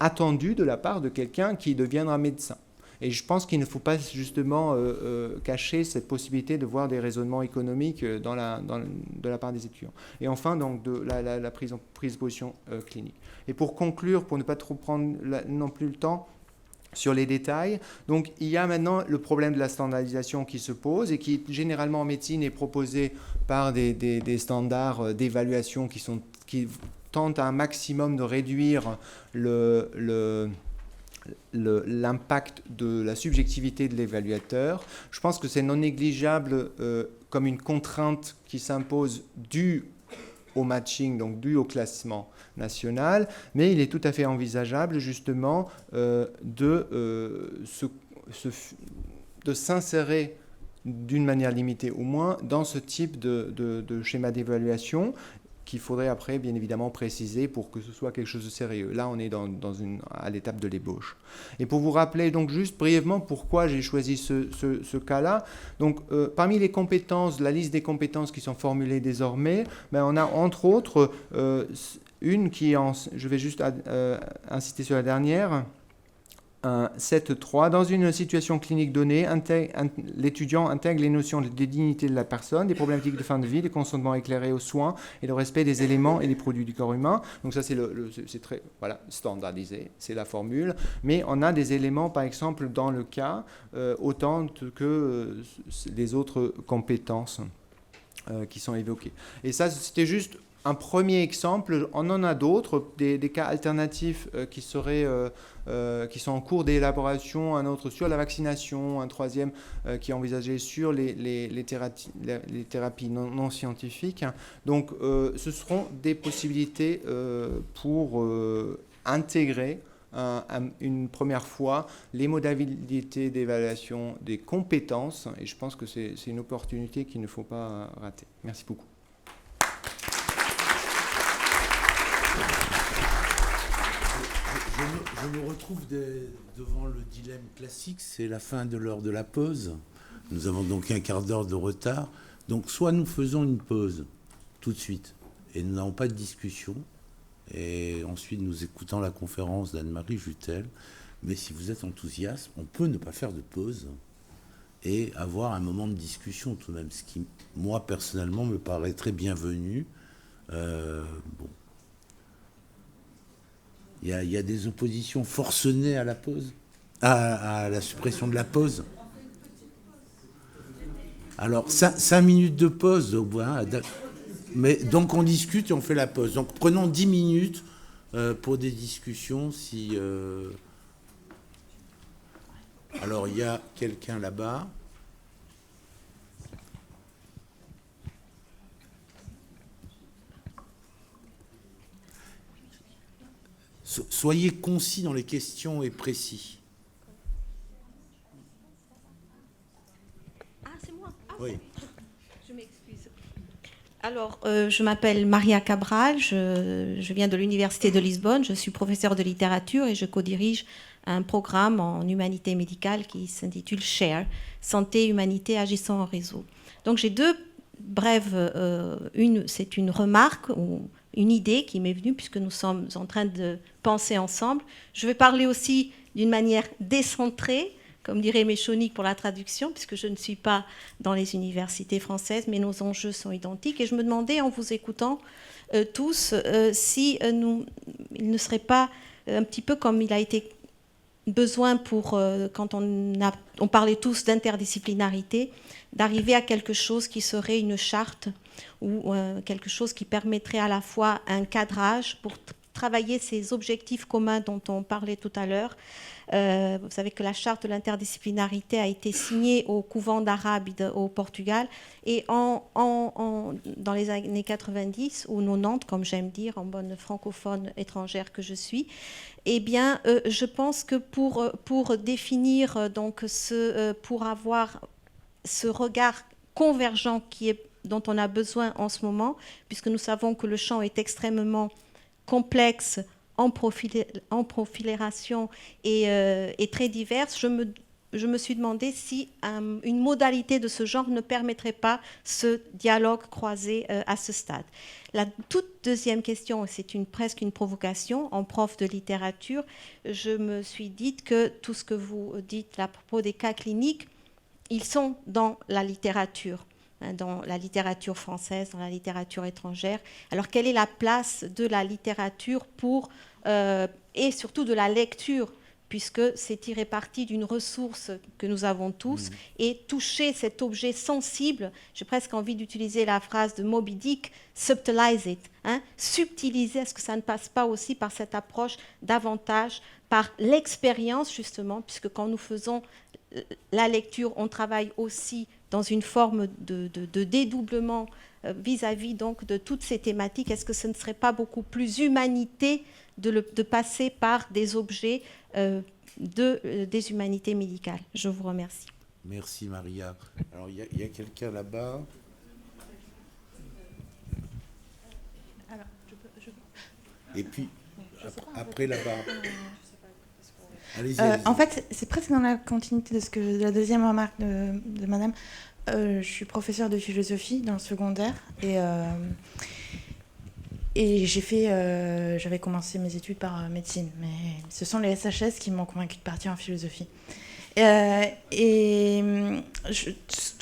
attendu de la part de quelqu'un qui deviendra médecin. Et je pense qu'il ne faut pas justement cacher cette possibilité de voir des raisonnements économiques de la part des étudiants. Et enfin, donc, de la prise de position clinique. Et pour conclure, pour ne pas trop prendre non plus le temps sur les détails, donc il y a maintenant le problème de la standardisation qui se pose et qui généralement en médecine est proposé par des standards d'évaluation qui tentent à un maximum de réduire l'impact de la subjectivité de l'évaluateur. Je pense que c'est non négligeable comme une contrainte qui s'impose due au matching, donc due au classement national, mais il est tout à fait envisageable justement de s'insérer d'une manière limitée au moins dans ce type de schéma d'évaluation, qu'il faudrait après, bien évidemment, préciser pour que ce soit quelque chose de sérieux. Là, on est à l'étape de l'ébauche. Et pour vous rappeler donc juste brièvement pourquoi j'ai choisi ce cas-là, donc parmi les compétences, la liste des compétences qui sont formulées désormais, on a entre autres une qui est je vais juste insister sur la dernière, 7.3. Dans une situation clinique donnée, l'étudiant intègre les notions de dignité de la personne, des problématiques de fin de vie, des consentements éclairés aux soins et le respect des éléments et des produits du corps humain. Donc ça, c'est très standardisé, c'est la formule. Mais on a des éléments, par exemple, dans le cas, autant que les autres compétences. qui sont évoqués. Et ça, c'était juste un premier exemple. On en a d'autres, des cas alternatifs qui sont en cours d'élaboration, un autre sur la vaccination, un troisième qui est envisagé sur les thérapies non scientifiques. Donc ce seront des possibilités pour intégrer une première fois les modalités d'évaluation des compétences, et je pense que c'est une opportunité qu'il ne faut pas rater. Merci beaucoup. Je me retrouve devant le dilemme classique, c'est la fin de l'heure de la pause. Nous avons donc un quart d'heure de retard. Donc soit nous faisons une pause tout de suite et nous n'avons pas de discussion, et ensuite nous écoutons la conférence d'Anne-Marie Jutel. Mais si vous êtes enthousiaste, on peut ne pas faire de pause et avoir un moment de discussion tout de même, ce qui, moi, personnellement, me paraît très bienvenu. Bon. Il y a des oppositions forcenées à la pause, à la suppression de la pause. Alors, 5 minutes de pause, mais donc on discute et on fait la pause. Donc prenons 10 minutes pour des discussions. Alors, il y a quelqu'un là-bas. Soyez concis dans les questions et précis. Ah, c'est moi. Ah, oui. Je m'excuse. Alors, je m'appelle Maria Cabral, je viens de l'Université de Lisbonne, je suis professeure de littérature et je co-dirige un programme en humanité médicale qui s'intitule SHARE, Santé, Humanité, Agissant en réseau. Donc j'ai deux brèves, c'est une remarque ou une idée qui m'est venue puisque nous sommes en train de penser ensemble. Je vais parler aussi d'une manière décentrée, comme dirait Méchonique pour la traduction, puisque je ne suis pas dans les universités françaises, mais nos enjeux sont identiques. Et je me demandais, en vous écoutant tous, si il ne serait pas un petit peu comme il a été besoin pour, quand on parlait tous d'interdisciplinarité, d'arriver à quelque chose qui serait une charte ou quelque chose qui permettrait à la fois un cadrage pour travailler ces objectifs communs dont on parlait tout à l'heure. Vous savez que la charte de l'interdisciplinarité a été signée au couvent d'Arabe au Portugal et dans les années 90 ou 90, comme j'aime dire en bonne francophone étrangère que je suis, eh bien, je pense que pour définir donc pour avoir ce regard convergent dont on a besoin en ce moment, puisque nous savons que le champ est extrêmement complexe, en profilération et très diverse, je me suis demandé si une modalité de ce genre ne permettrait pas ce dialogue croisé à ce stade. La toute deuxième question, c'est presque une provocation, en prof de littérature, je me suis dit que tout ce que vous dites à propos des cas cliniques, ils sont dans la littérature française, dans la littérature étrangère. Alors, quelle est la place de la littérature et surtout de la lecture, puisque c'est tiré parti d'une ressource que nous avons tous, et toucher cet objet sensible, j'ai presque envie d'utiliser la phrase de Moby Dick, subtilize it, subtiliser, est-ce que ça ne passe pas aussi par cette approche davantage, par l'expérience justement, puisque quand nous faisons la lecture, on travaille aussi dans une forme de dédoublement vis-à-vis donc de toutes ces thématiques. Est-ce que ce ne serait pas beaucoup plus humanité de passer par des objets des humanités médicales? Je vous remercie. Merci Maria. Alors il y a quelqu'un là-bas. Alors, Et puis après là-bas. Allez-y. En fait, c'est presque dans la continuité de la deuxième remarque de madame. Je suis professeure de philosophie dans le secondaire et j'avais commencé mes études par médecine, mais ce sont les SHS qui m'ont convaincue de partir en philosophie. Tout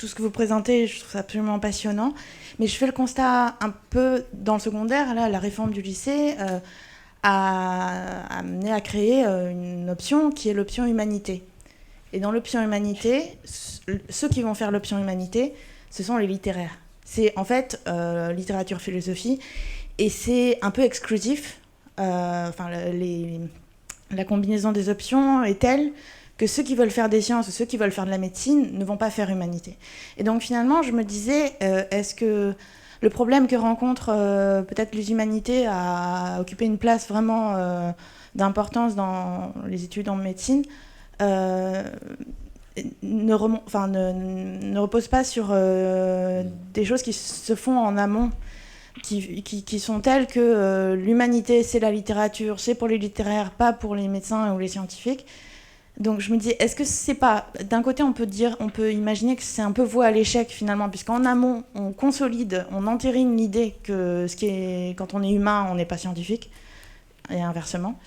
ce que vous présentez, je trouve ça absolument passionnant, mais je fais le constat un peu dans le secondaire, là, la réforme du lycée a amené à créer une option qui est l'option humanité. Et dans l'option humanité, ceux qui vont faire l'option humanité, ce sont les littéraires. C'est en fait littérature-philosophie, et c'est un peu exclusif. Enfin, la combinaison des options est telle que ceux qui veulent faire des sciences ou ceux qui veulent faire de la médecine ne vont pas faire humanité. Et donc finalement, je me disais, est-ce que le problème que rencontrent peut-être les humanités à occuper une place vraiment d'importance dans les études en médecine ne repose pas sur des choses qui se font en amont, qui sont telles que l'humanité, c'est la littérature, c'est pour les littéraires, pas pour les médecins ou les scientifiques. Donc je me dis, est-ce que c'est pas... D'un côté, on peut imaginer que c'est un peu voué à l'échec, finalement, puisqu'en amont, on consolide, on entérine l'idée que quand on est humain, on n'est pas scientifique, et inversement.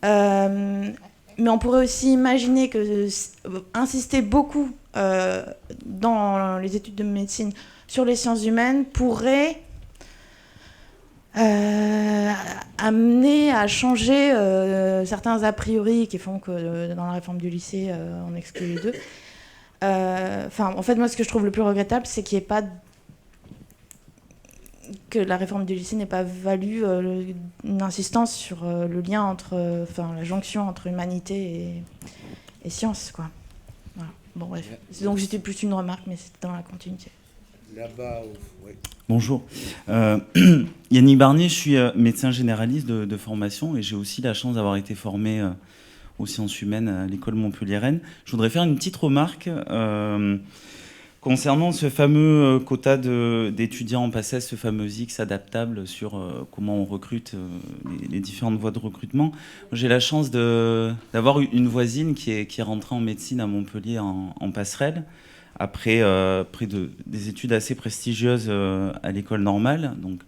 Mais on pourrait aussi imaginer que insister beaucoup dans les études de médecine sur les sciences humaines pourrait amener à changer certains a priori qui font que dans la réforme du lycée, on exclut les deux. En fait, moi, ce que je trouve le plus regrettable, c'est qu'il n'y ait pas... que la réforme du lycée n'ait pas valu une insistance sur le lien entre... la jonction entre humanité et science, quoi. Voilà. Bon, bref. Donc, c'était plus une remarque, mais c'était dans la continuité. Là-bas, oui. Bonjour. Yannick Barnier, je suis médecin généraliste de formation et j'ai aussi la chance d'avoir été formé aux sciences humaines à l'école montpelliéraine. Je voudrais faire une petite remarque concernant ce fameux quota d'étudiants en PACES, ce fameux X adaptable sur comment on recrute, les différentes voies de recrutement. J'ai la chance d'avoir une voisine qui est rentrée en médecine à Montpellier en passerelle, après des études assez prestigieuses à l'école normale, donc,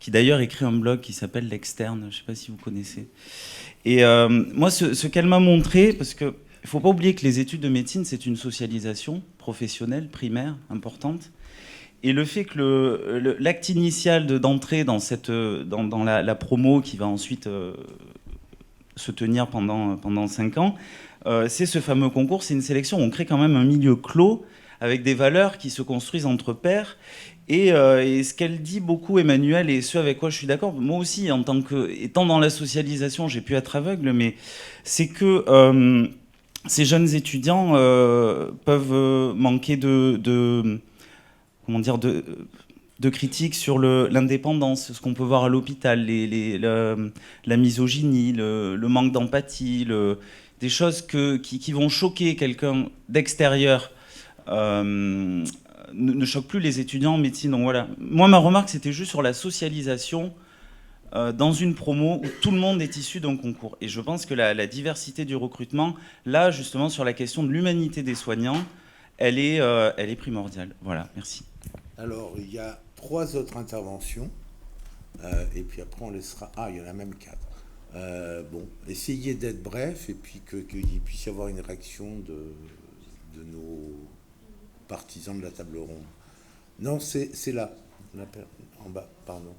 qui d'ailleurs écrit un blog qui s'appelle L'Externe, je ne sais pas si vous connaissez. Et moi, ce qu'elle m'a montré, parce qu'il ne faut pas oublier que les études de médecine, c'est une socialisation professionnelle, primaire, importante. Et le fait que l'acte initial d'entrée dans la promo qui va ensuite se tenir pendant 5 ans, c'est ce fameux concours, c'est une sélection où on crée quand même un milieu clos, avec des valeurs qui se construisent entre pairs. Et ce qu'elle dit beaucoup, Emmanuel, et ce avec quoi je suis d'accord, moi aussi, étant dans la socialisation, j'ai pu être aveugle, mais c'est que ces jeunes étudiants peuvent manquer de critiques sur l'indépendance, ce qu'on peut voir à l'hôpital, la misogynie, le manque d'empathie, des choses qui vont choquer quelqu'un d'extérieur, ne choque plus les étudiants en médecine. Donc voilà. Moi, ma remarque, c'était juste sur la socialisation dans une promo où tout le monde est issu d'un concours. Et je pense que la diversité du recrutement, là, justement, sur la question de l'humanité des soignants, elle est primordiale. Voilà, merci. Alors, il y a 3 autres interventions. Et puis après, on laissera... Ah, il y en a même 4. Bon, essayez d'être bref et puis qu'il puisse y avoir une réaction de nos partisans de la table ronde. Non, c'est là, en bas, pardon.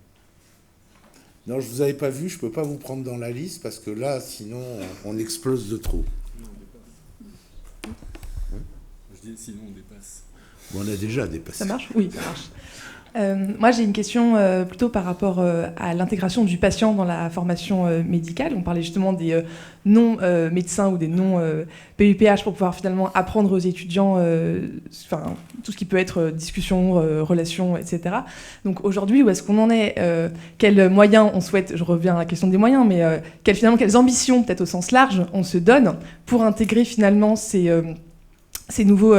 Non, je vous avais pas vu, je peux pas vous prendre dans la liste parce que là, sinon, on explose de trop. Je dis sinon on dépasse. Bon, on a déjà dépassé. Ça marche ? Oui, ça marche. Moi, j'ai une question plutôt par rapport à l'intégration du patient dans la formation médicale. On parlait justement des non-médecins ou des non-PUPH pour pouvoir finalement apprendre aux étudiants tout ce qui peut être discussion, relations, etc. Donc aujourd'hui, où est-ce qu'on en est ? Quels moyens on souhaite ? Je reviens à la question des moyens, mais quelles ambitions, peut-être au sens large, on se donne pour intégrer finalement ces nouveaux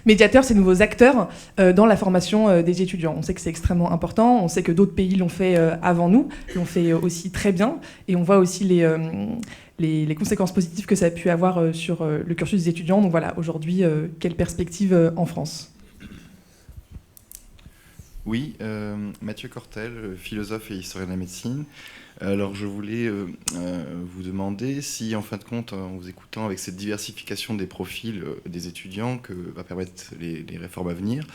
médiateurs, ces nouveaux acteurs dans la formation des étudiants. On sait que c'est extrêmement important, on sait que d'autres pays l'ont fait avant nous, l'ont fait aussi très bien, et on voit aussi les conséquences positives que ça a pu avoir sur le cursus des étudiants. Donc voilà, aujourd'hui, quelle perspective en France ? Oui, Mathieu Cortel, philosophe et historien de la médecine. Alors je voulais vous demander si, en fin de compte, en vous écoutant avec cette diversification des profils des étudiants que va permettre les réformes à venir,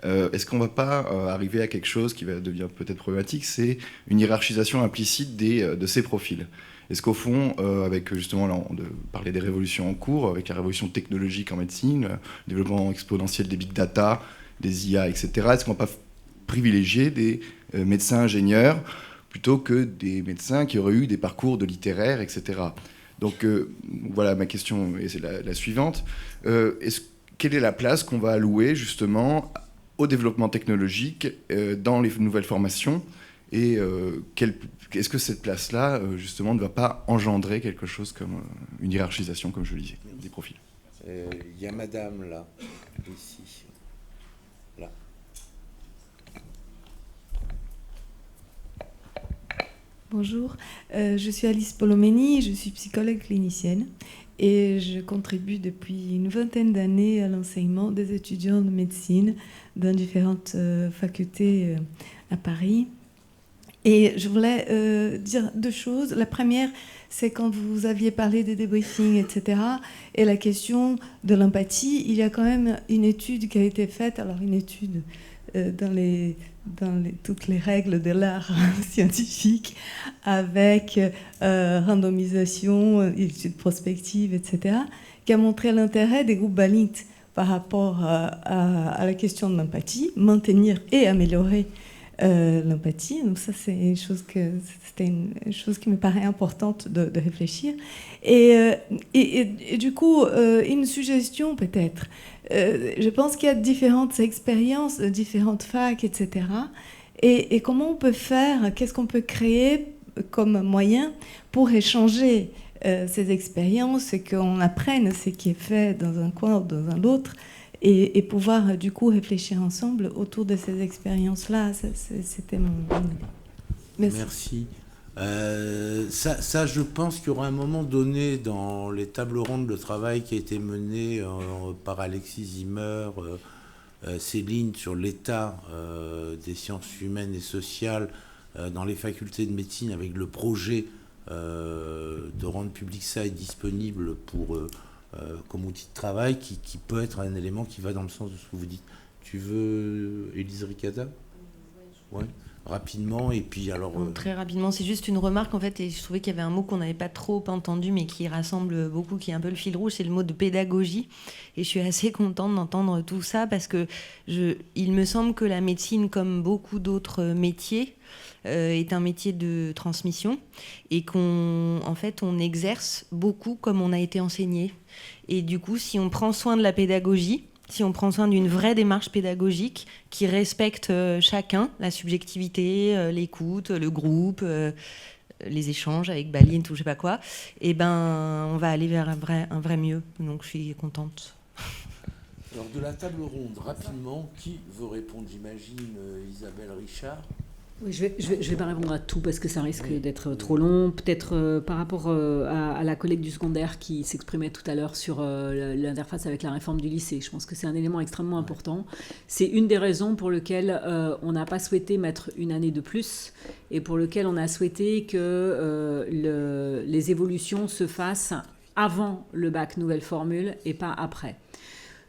est-ce qu'on ne va pas arriver à quelque chose qui va devenir peut-être problématique, c'est une hiérarchisation implicite de ces profils. Est-ce qu'au fond, avec justement, là, on parlait des révolutions en cours, avec la révolution technologique en médecine, le développement exponentiel des big data, des IA, etc., est-ce qu'on ne va pas privilégier des médecins ingénieurs plutôt que des médecins qui auraient eu des parcours de littéraires, etc. Donc voilà, ma question est la suivante. Quelle est la place qu'on va allouer justement au développement technologique dans les nouvelles formations, et est-ce que cette place-là, justement, ne va pas engendrer quelque chose comme une hiérarchisation, comme je le disais, des profils? Il y a madame, là, ici. Là. Bonjour, je suis Alice Polomeni, je suis psychologue clinicienne et je contribue depuis une vingtaine d'années à l'enseignement des étudiants de médecine dans différentes facultés à Paris. Et je voulais dire deux choses. La première, c'est quand vous aviez parlé des débriefings, etc., et la question de l'empathie. Il y a quand même une étude qui a été faite, alors une étude dans toutes les règles de l'art scientifique, avec randomisation, études prospectives, etc., qui a montré l'intérêt des groupes Balint par rapport à la question de l'empathie, maintenir et améliorer l'empathie. Donc ça, c'était une chose qui me paraît importante de réfléchir. Et du coup, une suggestion peut-être. Je pense qu'il y a différentes expériences, différentes facs, etc. Et comment on peut faire, qu'est-ce qu'on peut créer comme moyen pour échanger ces expériences et qu'on apprenne ce qui est fait dans un coin ou dans un autre, et pouvoir du coup réfléchir ensemble autour de ces expériences-là. C'était mon idée. Merci. Ça, je pense qu'il y aura un moment donné dans les tables rondes de travail qui a été mené par Alexis Zimmer, Céline, sur l'état des sciences humaines et sociales dans les facultés de médecine, avec le projet de rendre public ça et disponible pour... comme outil de travail qui peut être un élément qui va dans le sens de ce que vous dites. Tu veux, Élise Ricada? Ouais. Rapidement, et puis alors... Très rapidement, c'est juste une remarque en fait, et je trouvais qu'il y avait un mot qu'on n'avait pas trop entendu, mais qui rassemble beaucoup, qui est un peu le fil rouge, c'est le mot de pédagogie. Et je suis assez contente d'entendre tout ça, parce que il me semble que la médecine, comme beaucoup d'autres métiers, est un métier de transmission, et qu'en fait, on exerce beaucoup comme on a été enseigné. Et du coup, si on prend soin de la pédagogie, si on prend soin d'une vraie démarche pédagogique qui respecte chacun, la subjectivité, l'écoute, le groupe, les échanges avec Balint ou je sais pas quoi, et ben on va aller vers un vrai mieux. Donc je suis contente. Alors de la table ronde, rapidement, qui veut répondre? J'imagine Isabelle Richard. Oui, je vais pas répondre à tout parce que ça risque d'être trop long. Peut-être par rapport à la collègue du secondaire qui s'exprimait tout à l'heure sur l'interface avec la réforme du lycée. Je pense que c'est un élément extrêmement important. C'est une des raisons pour lesquelles on n'a pas souhaité mettre une année de plus et pour lequel on a souhaité que les évolutions se fassent avant le bac nouvelle formule et pas après.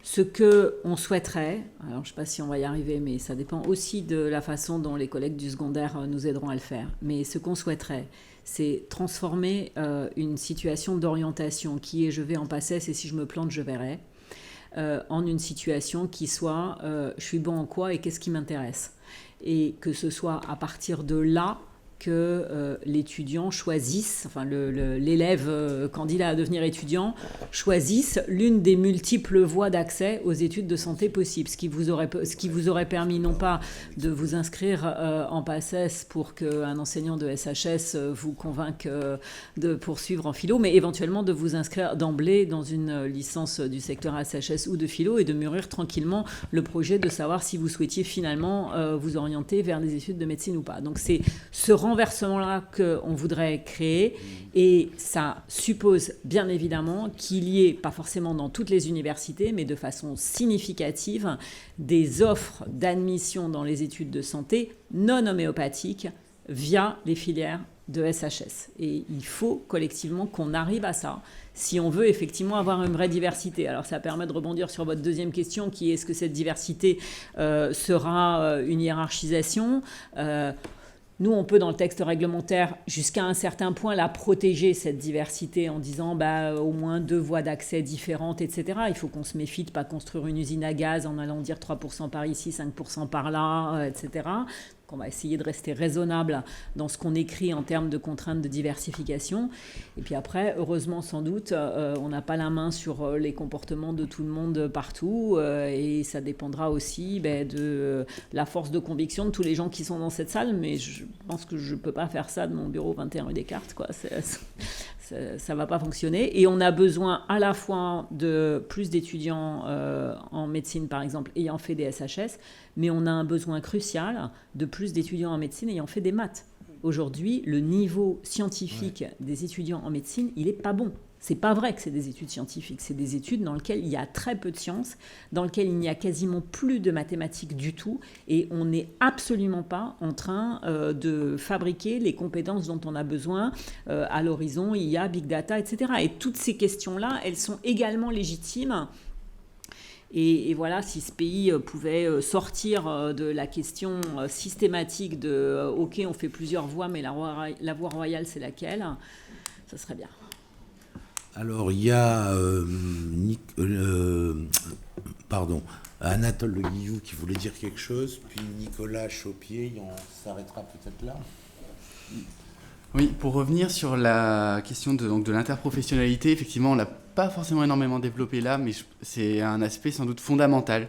Ce qu'on souhaiterait, alors je ne sais pas si on va y arriver, mais ça dépend aussi de la façon dont les collègues du secondaire nous aideront à le faire, mais ce qu'on souhaiterait, c'est transformer une situation d'orientation qui est « je vais en PACES et si je me plante, je verrai », en une situation qui soit « je suis bon en quoi et qu'est-ce qui m'intéresse ?» Et que ce soit à partir de là que l'étudiant choisisse, enfin l'élève candidat à devenir étudiant choisisse l'une des multiples voies d'accès aux études de santé possibles, ce qui vous aurait permis non pas de vous inscrire en PACES pour qu'un enseignant de SHS vous convainque de poursuivre en philo, mais éventuellement de vous inscrire d'emblée dans une licence du secteur SHS ou de philo et de mûrir tranquillement le projet de savoir si vous souhaitiez finalement vous orienter vers des études de médecine ou pas. Donc c'est ce renversement-là qu'on voudrait créer, et ça suppose bien évidemment qu'il y ait, pas forcément dans toutes les universités, mais de façon significative, des offres d'admission dans les études de santé non homéopathiques via les filières de SHS. Et il faut collectivement qu'on arrive à ça si on veut effectivement avoir une vraie diversité. Alors ça permet de rebondir sur votre deuxième question qui est: est-ce que cette diversité sera une hiérarchisation ? Nous, on peut, dans le texte réglementaire, jusqu'à un certain point, la protéger, cette diversité, en disant au moins 2 voies d'accès différentes, etc. Il faut qu'on se méfie de ne pas construire une usine à gaz en allant dire 3% par ici, 5% par là, etc. On va essayer de rester raisonnable dans ce qu'on écrit en termes de contraintes de diversification. Et puis après, heureusement sans doute, on n'a pas la main sur les comportements de tout le monde partout. Et ça dépendra aussi de la force de conviction de tous les gens qui sont dans cette salle. Mais je pense que je ne peux pas faire ça de mon bureau 21 rue Descartes, quoi. Ça ne va pas fonctionner. Et on a besoin à la fois de plus d'étudiants en médecine, par exemple, ayant fait des SHS, mais on a un besoin crucial de plus d'étudiants en médecine ayant fait des maths. Aujourd'hui, le niveau scientifique des étudiants en médecine, il n'est pas bon. C'est pas vrai que c'est des études scientifiques, c'est des études dans lesquelles il y a très peu de sciences, dans lesquelles il n'y a quasiment plus de mathématiques du tout, et on n'est absolument pas en train de fabriquer les compétences dont on a besoin. À l'horizon, il y a big data, etc. Et toutes ces questions-là, elles sont également légitimes. Et voilà, si ce pays pouvait sortir de la question systématique de « ok, on fait plusieurs voies, mais la voie royale, c'est laquelle ?» ça serait bien. Alors, il y a Anatole Le Guillou qui voulait dire quelque chose, puis Nicolas Chaupier, on s'arrêtera peut-être là. Oui, pour revenir sur la question de l'interprofessionnalité, effectivement, on ne l'a pas forcément énormément développé là, mais c'est un aspect sans doute fondamental.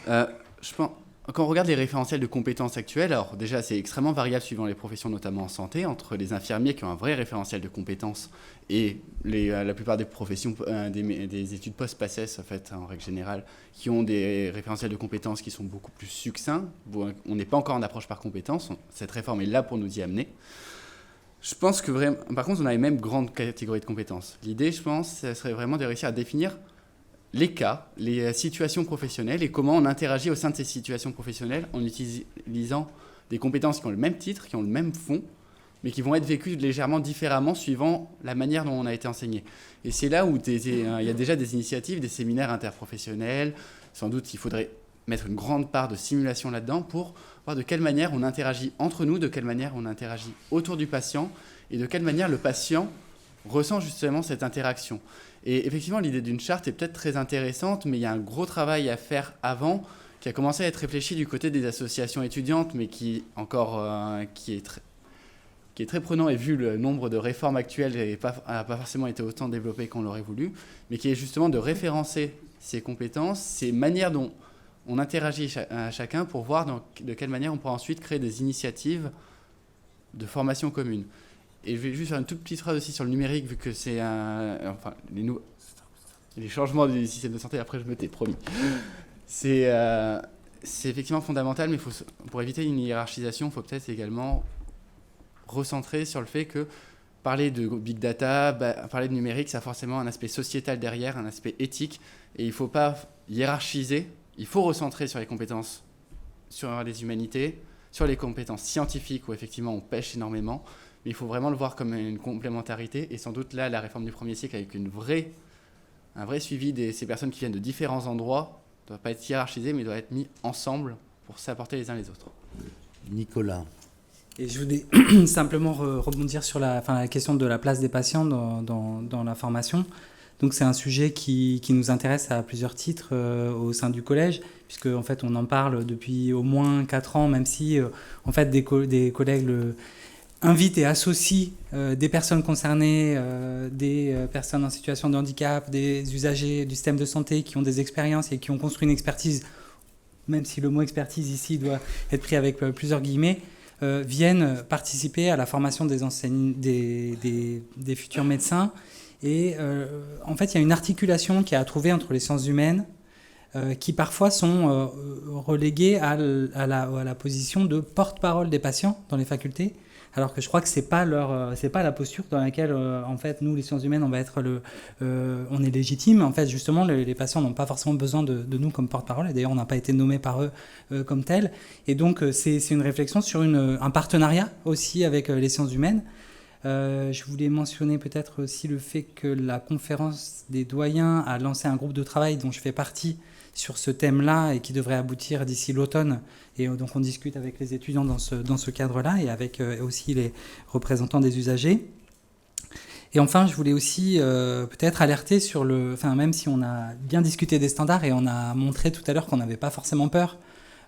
Je pense, quand on regarde les référentiels de compétences actuels, alors déjà c'est extrêmement variable suivant les professions, notamment en santé, entre les infirmiers qui ont un vrai référentiel de compétences et la plupart des professions, des études post-PACES en fait, en règle générale, qui ont des référentiels de compétences qui sont beaucoup plus succincts. On n'est pas encore en approche par compétences, cette réforme est là pour nous y amener. Je pense que vraiment, par contre, on a les mêmes grandes catégories de compétences. L'idée, je pense, ça serait vraiment de réussir à définir les cas, les situations professionnelles et comment on interagit au sein de ces situations professionnelles en utilisant des compétences qui ont le même titre, qui ont le même fond, mais qui vont être vécues légèrement différemment suivant la manière dont on a été enseigné. Et c'est là où il y a déjà des initiatives, des séminaires interprofessionnels. Sans doute, il faudrait mettre une grande part de simulation là-dedans pour voir de quelle manière on interagit entre nous, de quelle manière on interagit autour du patient et de quelle manière le patient ressent justement cette interaction. Et effectivement, l'idée d'une charte est peut-être très intéressante, mais il y a un gros travail à faire avant, qui a commencé à être réfléchi du côté des associations étudiantes, mais qui est très prenant, et vu le nombre de réformes actuelles, n'a pas forcément été autant développé qu'on l'aurait voulu, mais qui est justement de référencer ces compétences, ces manières dont on interagit à chacun pour voir de quelle manière on pourra ensuite créer des initiatives de formation commune. Et je vais juste faire une toute petite phrase aussi sur le numérique, vu que c'est les changements du système de santé, après je me tais, promis. C'est effectivement fondamental, mais pour éviter une hiérarchisation, il faut peut-être également recentrer sur le fait que parler de big data, parler de numérique, ça a forcément un aspect sociétal derrière, un aspect éthique, et il ne faut pas hiérarchiser, il faut recentrer sur les compétences, sur les humanités, sur les compétences scientifiques, où effectivement on pêche énormément, mais il faut vraiment le voir comme une complémentarité, et sans doute là, la réforme du premier cycle, avec un vrai suivi de ces personnes qui viennent de différents endroits, ne doit pas être hiérarchisé, mais doit être mis ensemble pour s'apporter les uns les autres. Nicolas. Et je voulais simplement rebondir sur la question de la place des patients dans la formation. Donc c'est un sujet qui nous intéresse à plusieurs titres au sein du collège, puisque en fait on en parle depuis au moins 4 ans, même si en fait des collègues invitent et associent des personnes concernées, des personnes en situation de handicap, des usagers du système de santé qui ont des expériences et qui ont construit une expertise, même si le mot expertise ici doit être pris avec plusieurs guillemets, viennent participer à la formation des futurs médecins. Et en fait, il y a une articulation qui est à trouver entre les sciences humaines qui parfois sont reléguées à la position de porte-parole des patients dans les facultés, alors que je crois que c'est pas la posture dans laquelle en fait nous les sciences humaines on va être on est légitime. En fait, justement, les patients n'ont pas forcément besoin de nous comme porte-parole, et d'ailleurs on n'a pas été nommés par eux comme tels. Et donc c'est une réflexion sur un partenariat aussi avec les sciences humaines. Je voulais mentionner peut-être aussi le fait que la conférence des doyens a lancé un groupe de travail dont je fais partie sur ce thème-là et qui devrait aboutir d'ici l'automne. Et donc on discute avec les étudiants dans ce cadre-là et avec aussi les représentants des usagers. Et enfin, je voulais aussi peut-être alerter sur même si on a bien discuté des standards et on a montré tout à l'heure qu'on n'avait pas forcément peur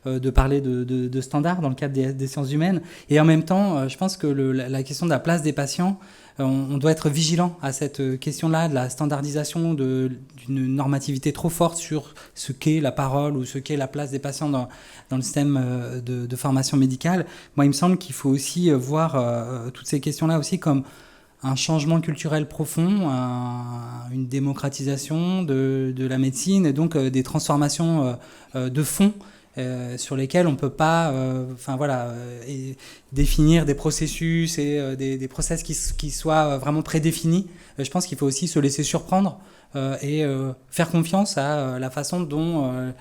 de parler de standards dans le cadre des sciences humaines. Et en même temps, je pense que la question de la place des patients, on doit être vigilant à cette question-là, de la standardisation, d'une normativité trop forte sur ce qu'est la parole ou ce qu'est la place des patients dans le système de formation médicale. Moi, il me semble qu'il faut aussi voir toutes ces questions-là aussi comme un changement culturel profond, une démocratisation de la médecine et donc des transformations de fond sur lesquels on ne peut pas définir des processus et des process qui soient vraiment prédéfinis. Je pense qu'il faut aussi se laisser surprendre et faire confiance à la façon dont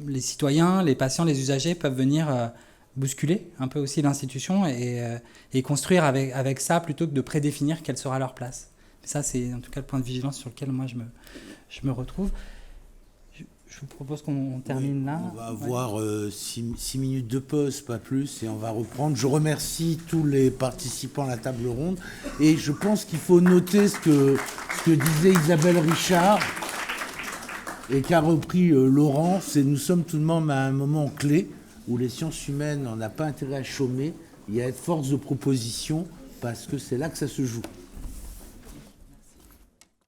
les citoyens, les patients, les usagers peuvent venir bousculer un peu aussi l'institution et construire avec ça plutôt que de prédéfinir quelle sera leur place. Ça, c'est en tout cas le point de vigilance sur lequel moi je me retrouve. Je vous propose qu'on termine là. On va avoir 6 minutes de pause, pas plus, et on va reprendre. Je remercie tous les participants à la table ronde. Et je pense qu'il faut noter ce que disait Isabelle Richard et qu'a repris Laurent. C'est nous sommes tout de même à un moment clé où les sciences humaines, on n'a pas intérêt à chômer. Il y a être force de proposition parce que c'est là que ça se joue.